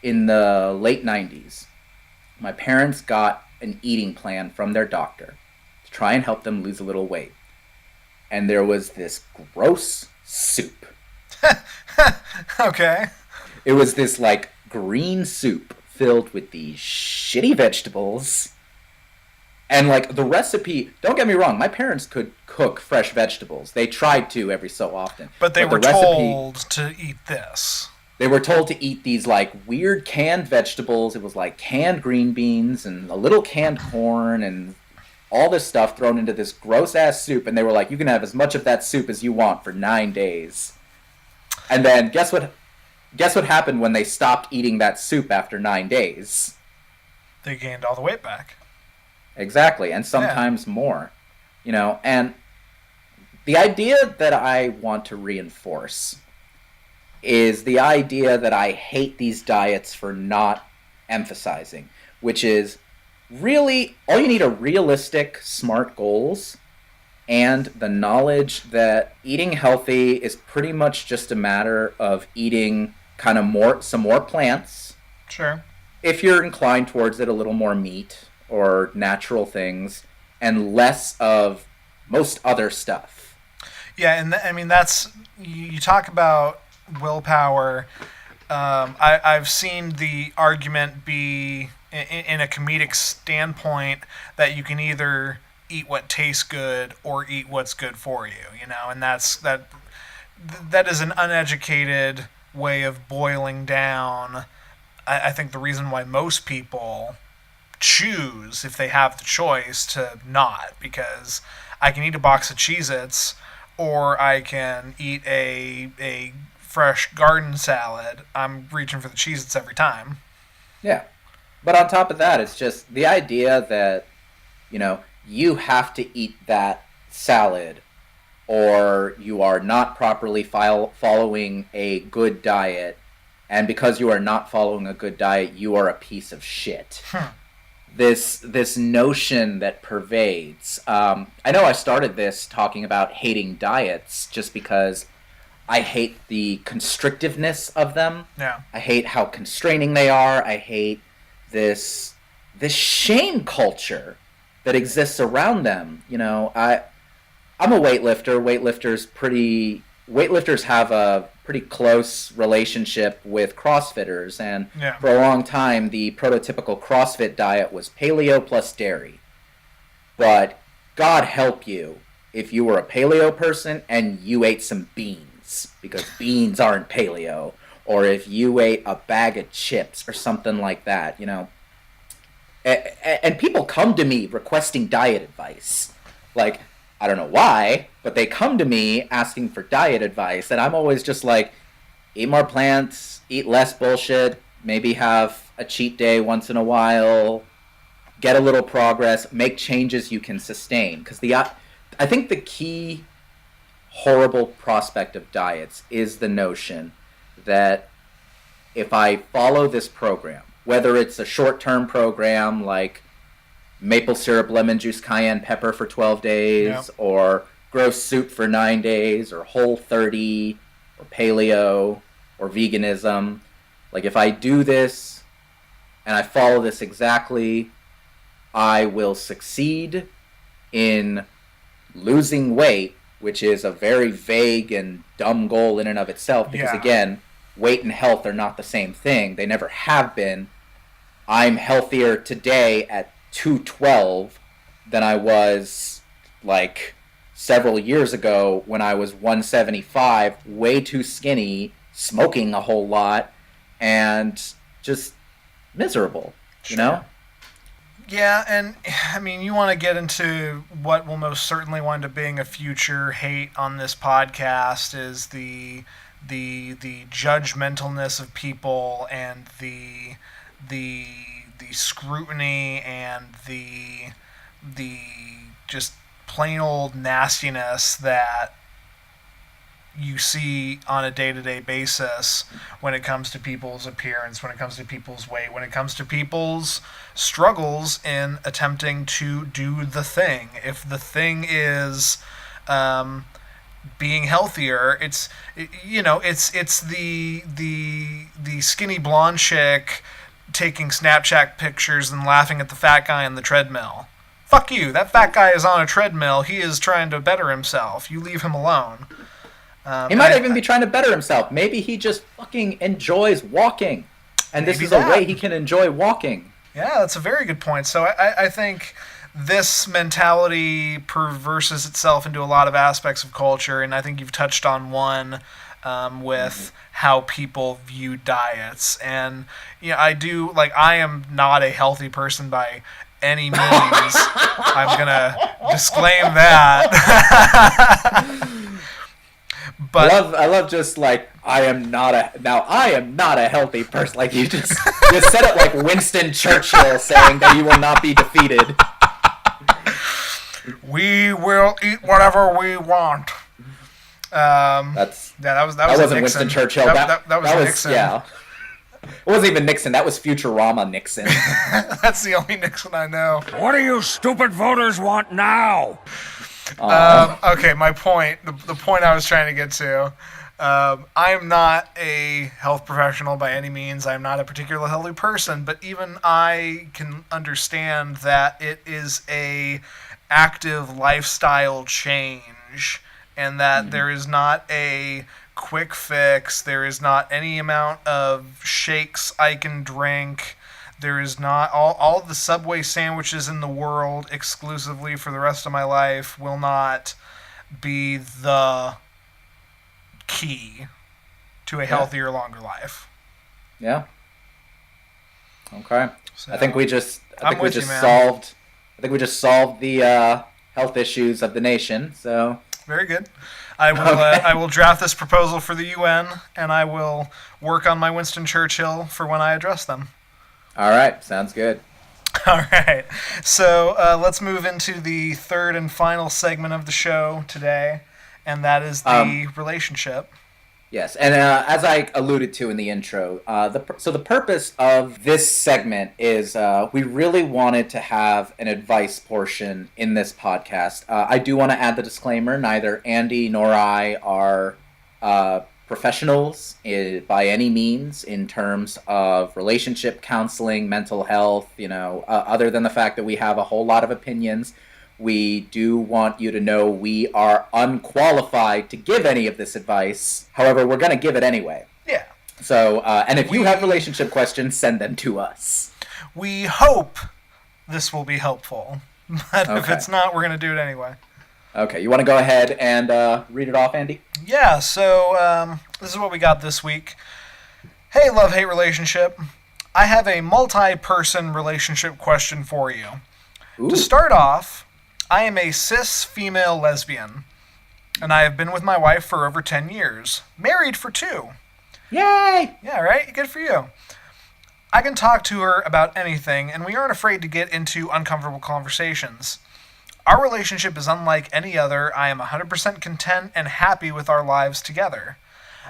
in the late 90s, my parents got an eating plan from their doctor to try and help them lose a little weight. And there was this gross soup. Okay. It was this like green soup filled with these shitty vegetables. And like the recipe, don't get me wrong, my parents could cook fresh vegetables. They tried to every so often. But they were told to eat this. They were told to eat these like weird canned vegetables. It was like canned green beans and a little canned corn and all this stuff thrown into this gross ass soup. And they were like, you can have as much of that soup as you want for 9 days. And then guess what happened when they stopped eating that soup after 9 days? They gained all the weight back. Exactly, and sometimes more. And the idea that I want to reinforce is the idea that I hate these diets for not emphasizing, which is really all you need are realistic, smart goals and the knowledge that eating healthy is pretty much just a matter of eating kind of some more plants. Sure. If you're inclined towards it, a little more meat or natural things, and less of most other stuff. Yeah, and I mean, that's, you talk about willpower. I've seen the argument be, in a comedic standpoint, that you can either eat what tastes good or eat what's good for you, and that is an uneducated way of boiling down. I think the reason why most people choose, if they have the choice, to not, because I can eat a box of Cheez-Its or I can eat a fresh garden salad. I'm reaching for the Cheez-Its every time. Yeah. But on top of that, it's just the idea that, you have to eat that salad or you are not properly following a good diet, and because you are not following a good diet, you are a piece of shit. This notion that pervades. I know I started this talking about hating diets just because I hate the constrictiveness of them. Yeah. I hate how constraining they are. I hate this shame culture that exists around them. I'm a weightlifter. Weightlifters have a pretty close relationship with CrossFitters, and for a long time the prototypical CrossFit diet was paleo plus dairy. But God help you if you were a paleo person and you ate some beans, because beans aren't paleo, or if you ate a bag of chips or something like that, And people come to me requesting diet advice. Like, I don't know why, but they come to me asking for diet advice, and I'm always just like, eat more plants, eat less bullshit, maybe have a cheat day once in a while, get a little progress, make changes you can sustain. Because I think the key horrible prospect of diets is the notion that if I follow this program, whether it's a short-term program like maple syrup, lemon juice, cayenne pepper for 12 days, or gross soup for 9 days, or Whole30, or paleo, or veganism. Like, if I do this and I follow this exactly, I will succeed in losing weight, which is a very vague and dumb goal in and of itself, because again, weight and health are not the same thing. They never have been. I'm healthier today at 212 than I was like several years ago when I was 175, way too skinny, smoking a whole lot, and just miserable, Yeah, and I mean, you want to get into what will most certainly wind up being a future hate on this podcast is the judgmentalness of people and the the scrutiny and the just plain old nastiness that you see on a day-to-day basis when it comes to people's appearance, when it comes to people's weight, when it comes to people's struggles in attempting to do the thing. If the thing is being healthier, it's the skinny blonde chick taking Snapchat pictures and laughing at the fat guy on the treadmill. Fuck you. That fat guy is on a treadmill. He is trying to better himself. You leave him alone. He might even be trying to better himself. Maybe he just fucking enjoys walking. And this is a way he can enjoy walking. Yeah, that's a very good point. So I think this mentality perverses itself into a lot of aspects of culture, and I think you've touched on one with how people view diets. And I am not a healthy person by any means. I'm gonna disclaim that. But I love just like I am not a healthy person. Like you just said it like Winston Churchill saying that you will not be defeated. We will eat whatever we want. That wasn't Winston Churchill. That was Nixon. Yeah. It wasn't even Nixon. That was Futurama Nixon. That's the only Nixon I know. What do you stupid voters want now? Okay, my point, the point I was trying to get to, I am not a health professional by any means. I'm not a particularly healthy person, but even I can understand that it is a active lifestyle change and that there is not a quick fix. There is not any amount of shakes I can drink. There is not all the Subway sandwiches in the world exclusively for the rest of my life will not be the key to a healthier, longer life. Yeah. Okay. So, I think we just solved the health issues of the nation. So very good. I will draft this proposal for the UN, and I will work on my Winston Churchill for when I address them. All right, sounds good. All right, so let's move into the third and final segment of the show today, and that is the relationship. Yes, and as I alluded to in the intro, the purpose of this segment is we really wanted to have an advice portion in this podcast. I do want to add the disclaimer, neither Andy nor I are professionals by any means in terms of relationship counseling, mental health, other than the fact that we have a whole lot of opinions. We do want you to know we are unqualified to give any of this advice. However, we're going to give it anyway. Yeah. So, and if you have relationship questions, send them to us. We hope this will be helpful, but if Okay. it's not, we're going to do it anyway. Okay, you want to go ahead and read it off, Andy? Yeah, so this is what we got this week. Hey, love-hate relationship. I have a multi-person relationship question for you. Ooh. To start off, I am a cis female lesbian, and I have been with my wife for over 10 years. Married for 2. Yay! Yeah, right? Good for you. I can talk to her about anything, and we aren't afraid to get into uncomfortable conversations. Our relationship is unlike any other. I am 100% content and happy with our lives together.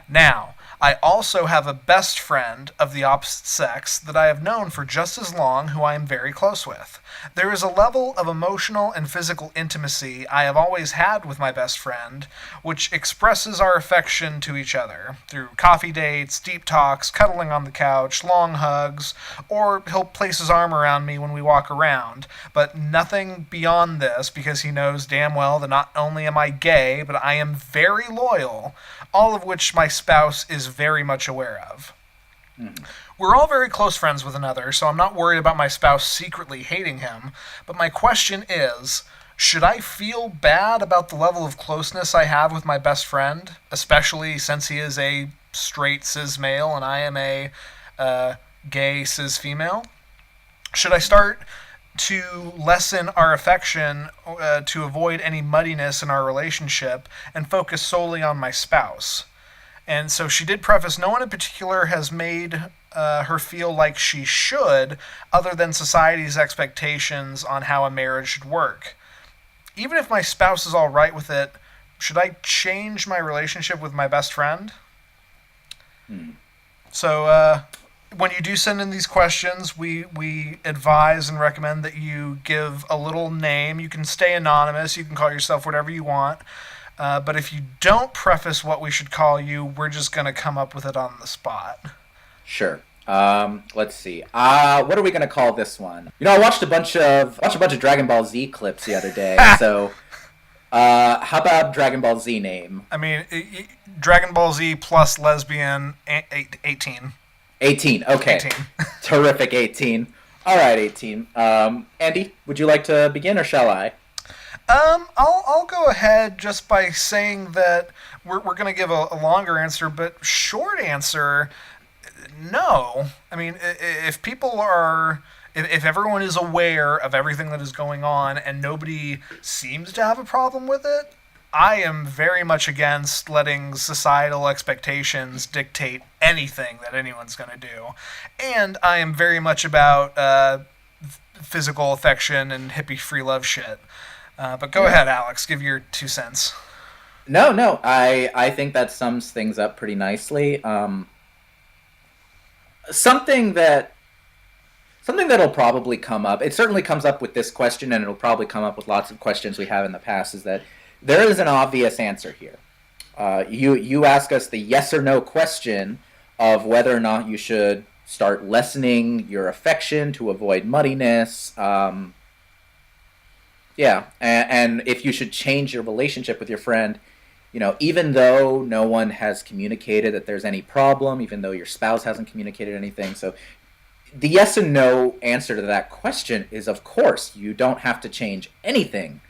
Now, I also have a best friend of the opposite sex that I have known for just as long, who I am very close with. There is a level of emotional and physical intimacy I have always had with my best friend, which expresses our affection to each other through coffee dates, deep talks, cuddling on the couch, long hugs, or he'll place his arm around me when we walk around, but nothing beyond this because he knows damn well that not only am I gay, but I am very loyal, all of which my spouse is very much aware of. We're all very close friends with another, so I'm not worried about my spouse secretly hating him, but my question is, should I feel bad about the level of closeness I have with my best friend, especially since he is a straight cis male and I am a gay cis female? Should I start to lessen our affection, to avoid any muddiness in our relationship, and focus solely on my spouse. And so she did preface, no one in particular has made her feel like she should, other than society's expectations on how a marriage should work. Even if my spouse is all right with it, should I change my relationship with my best friend? So when you do send in these questions, we advise and recommend that you give a little name. You can stay anonymous. You can call yourself whatever you want. But if you don't preface what we should call you, we're just going to come up with it on the spot. Sure. Let's see. What are we gonna call this one? You know, I watched a bunch of Dragon Ball Z clips the other day. So, how about Dragon Ball Z name? I mean, Dragon Ball Z plus lesbian 18. 18. Okay. 18. Terrific. 18. All right, 18. Andy, would you like to begin, or shall I? I'll go ahead just by saying that we're gonna give a longer answer, but short answer. No. I mean, if people are... If everyone is aware of everything that is going on and nobody seems to have a problem with it, I am very much against letting societal expectations dictate anything that anyone's going to do. And I am very much about physical affection and hippie free love shit. But go ahead, Alex. Give your 2 cents. No. I think that sums things up pretty nicely. Something that'll probably come up, it certainly comes up with this question, and it'll probably come up with lots of questions we have in the past, is that there is an obvious answer here. You ask us the yes or no question of whether or not you should start lessening your affection to avoid muddiness. And if you should change your relationship with your friend, you know, even though no one has communicated that there's any problem, even though your spouse hasn't communicated anything. So the yes and no answer to that question is, of course, you don't have to change anything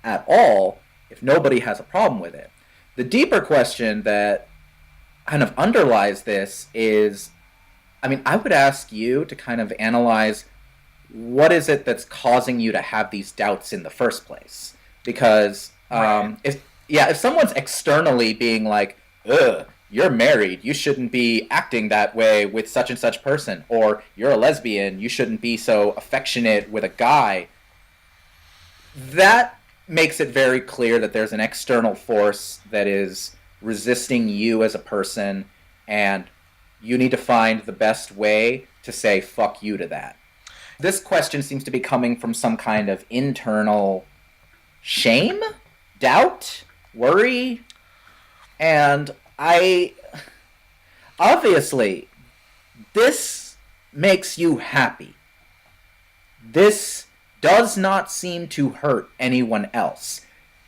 at all if nobody has a problem with it. The deeper question that kind of underlies this is, I mean, I would ask you to kind of analyze what is it that's causing you to have these doubts in the first place? Because if someone's externally being like, ugh, you're married, you shouldn't be acting that way with such and such person, or you're a lesbian, you shouldn't be so affectionate with a guy, that makes it very clear that there's an external force that is resisting you as a person, and you need to find the best way to say fuck you to that. This question seems to be coming from some kind of internal shame, doubt, worry, and obviously, this makes you happy. This does not seem to hurt anyone else.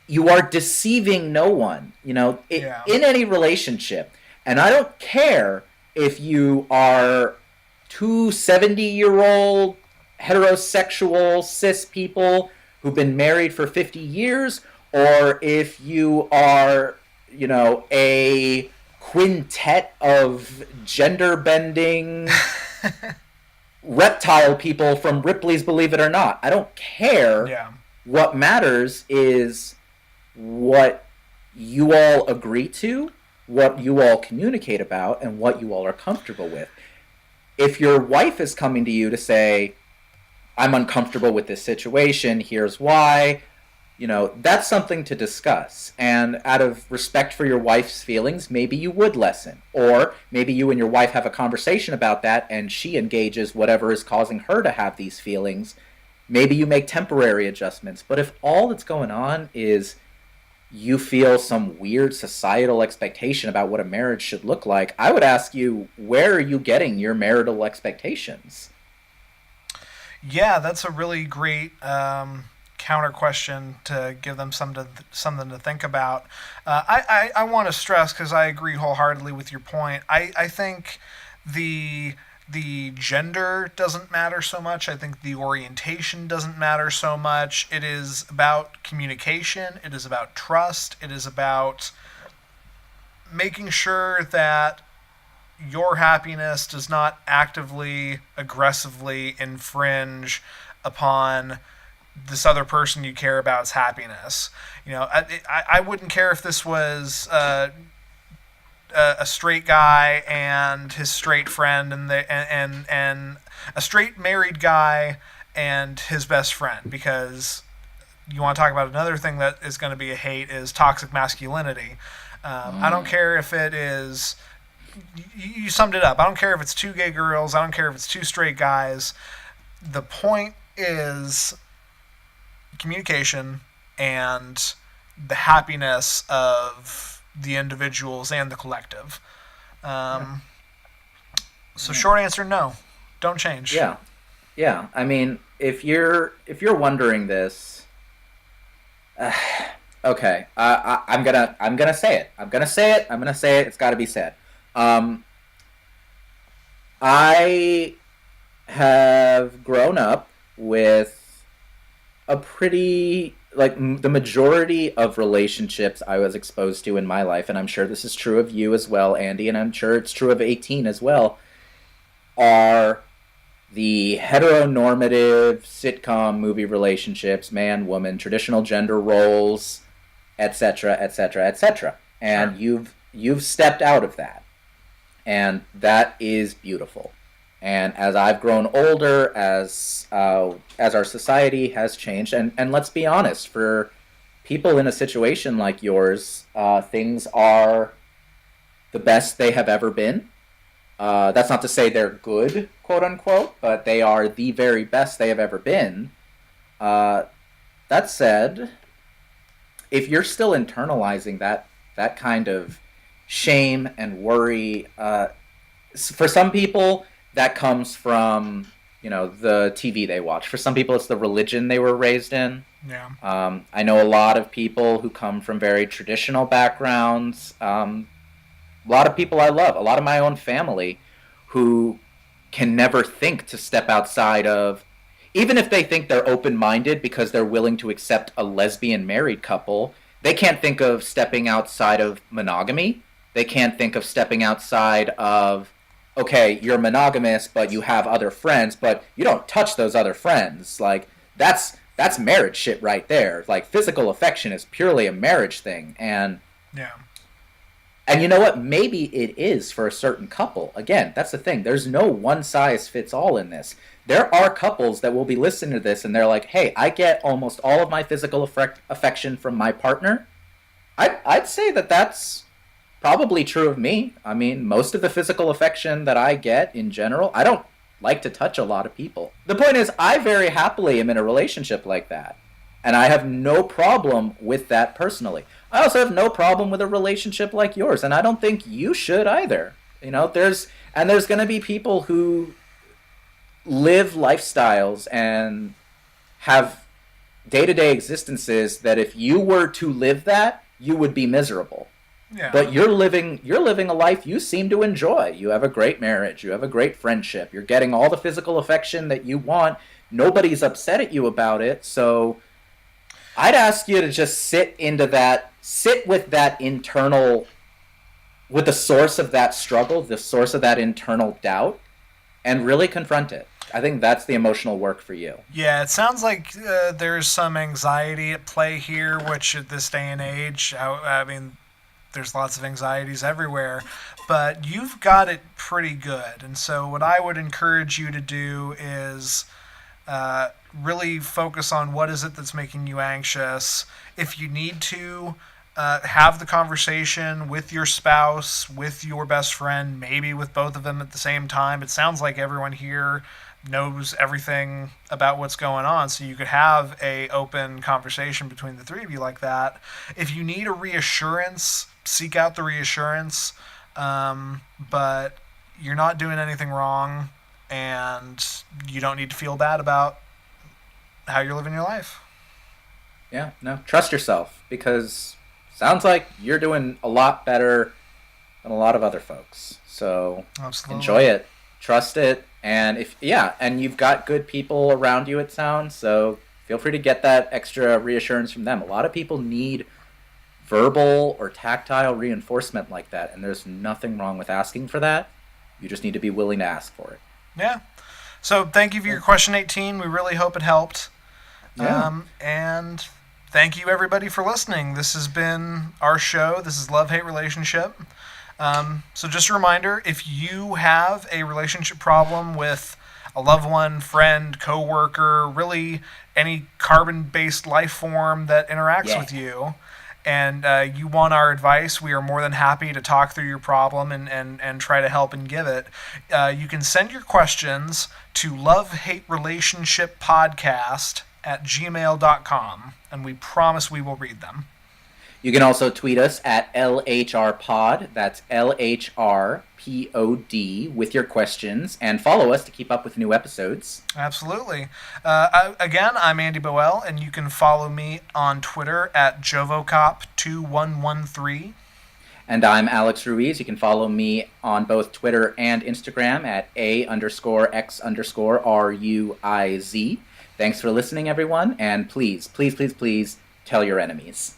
You are deceiving no one, you know, in any relationship. And I don't care if you are 2 70-year-old heterosexual cis people who've been married for 50 years, or if you are, you know, a quintet of gender-bending reptile people from Ripley's Believe It or Not. I don't care. Yeah. What matters is what you all agree to, what you all communicate about, and what you all are comfortable with. If your wife is coming to you to say, I'm uncomfortable with this situation, here's why, you know, that's something to discuss. And out of respect for your wife's feelings, maybe you would lessen. Or maybe you and your wife have a conversation about that and she engages whatever is causing her to have these feelings. Maybe you make temporary adjustments. But if all that's going on is you feel some weird societal expectation about what a marriage should look like, I would ask you, where are you getting your marital expectations? Yeah, that's a really great counter question to give them something to think about. I want to stress, because I agree wholeheartedly with your point. I think the gender doesn't matter so much. I think the orientation doesn't matter so much. It is about communication. It is about trust. It is about making sure that your happiness does not actively, aggressively infringe upon this other person you care about's happiness. I wouldn't care if this was a straight guy and his straight friend, and a straight married guy and his best friend, because you want to talk about another thing that is going to be a hate is toxic masculinity. I don't care if it is. You summed it up. I don't care if it's two gay girls. I don't care if it's two straight guys. The point is communication and the happiness of the individuals and the collective. So short answer, no. Don't change. Yeah. I mean, if you're wondering this, okay. I'm gonna say it. I'm gonna say it. It's got to be said. I have grown up with a pretty, the majority of relationships I was exposed to in my life, and I'm sure this is true of you as well, Andy, and I'm sure it's true of 18 as well, are the heteronormative sitcom movie relationships, man, woman, traditional gender roles, etc., etc., etc. And Sure. you've stepped out of that, and that is beautiful. And as I've grown older, as our society has changed, and let's be honest, for people in a situation like yours, things are the best they have ever been. That's not to say they're good, quote unquote, but they are the very best they have ever been. That said, if you're still internalizing that kind of shame and worry, for some people that comes from the TV they watch. For some people, it's the religion they were raised in. Yeah. I know a lot of people who come from very traditional backgrounds. A lot of people I love, a lot of my own family, who can never think to step outside of, even if they think they're open-minded because they're willing to accept a lesbian married couple, they can't think of stepping outside of monogamy. They can't think of stepping outside of, okay, you're monogamous, but you have other friends, but you don't touch those other friends. That's marriage shit right there. Physical affection is purely a marriage thing. And Yeah. And you know what? Maybe it is for a certain couple. Again, that's the thing. There's no one size fits all in this. There are couples that will be listening to this and they're like, hey, I get almost all of my physical affection from my partner. I'd say that that's probably true of me. I mean, most of the physical affection that I get in general, I don't like to touch a lot of people. The point is, I very happily am in a relationship like that. And I have no problem with that personally. I also have no problem with a relationship like yours, and I don't think you should either. There's going to be people who live lifestyles and have day-to-day existences that if you were to live that, you would be miserable. Yeah. But you're living a life you seem to enjoy. You have a great marriage, you have a great friendship, you're getting all the physical affection that you want. Nobody's upset at you about it, so I'd ask you to just sit with that internal, with the source of that struggle, the source of that internal doubt, and really confront it. I think that's the emotional work for you. Yeah, it sounds like there's some anxiety at play here, which at this day and age, I mean, there's lots of anxieties everywhere, but you've got it pretty good. And so what I would encourage you to do is really focus on what is it that's making you anxious. If you need to, have the conversation with your spouse, with your best friend, maybe with both of them at the same time. It sounds like everyone here knows everything about what's going on, so you could have a open conversation between the three of you like that. If you need a reassurance, seek out the reassurance, but you're not doing anything wrong, and you don't need to feel bad about how you're living your life. Yeah, no, trust yourself, because sounds like you're doing a lot better than a lot of other folks. So Absolutely. Enjoy it, trust it, and and you've got good people around you, it sounds, so feel free to get that extra reassurance from them. A lot of people need verbal or tactile reinforcement like that, and there's nothing wrong with asking for that. You just need to be willing to ask for it. Yeah. So thank you for your question 18. We really hope it helped. Yeah. And thank you, everybody, for listening. This has been our show. This is Love Hate Relationship. So just a reminder, if you have a relationship problem with a loved one, friend, coworker, really any carbon-based life form that interacts with you, and you want our advice, we are more than happy to talk through your problem and try to help and give it. You can send your questions to lovehaterelationshippodcast@gmail.com, and we promise we will read them. You can also tweet us at LHRPod, that's LHRPOD, with your questions, and follow us to keep up with new episodes. Absolutely. Again, I'm Andy Boel, and you can follow me on Twitter at JovoCop2113. And I'm Alex Ruiz. You can follow me on both Twitter and Instagram at A_X_RUIZ. Thanks for listening, everyone, and please, please, please, please tell your enemies.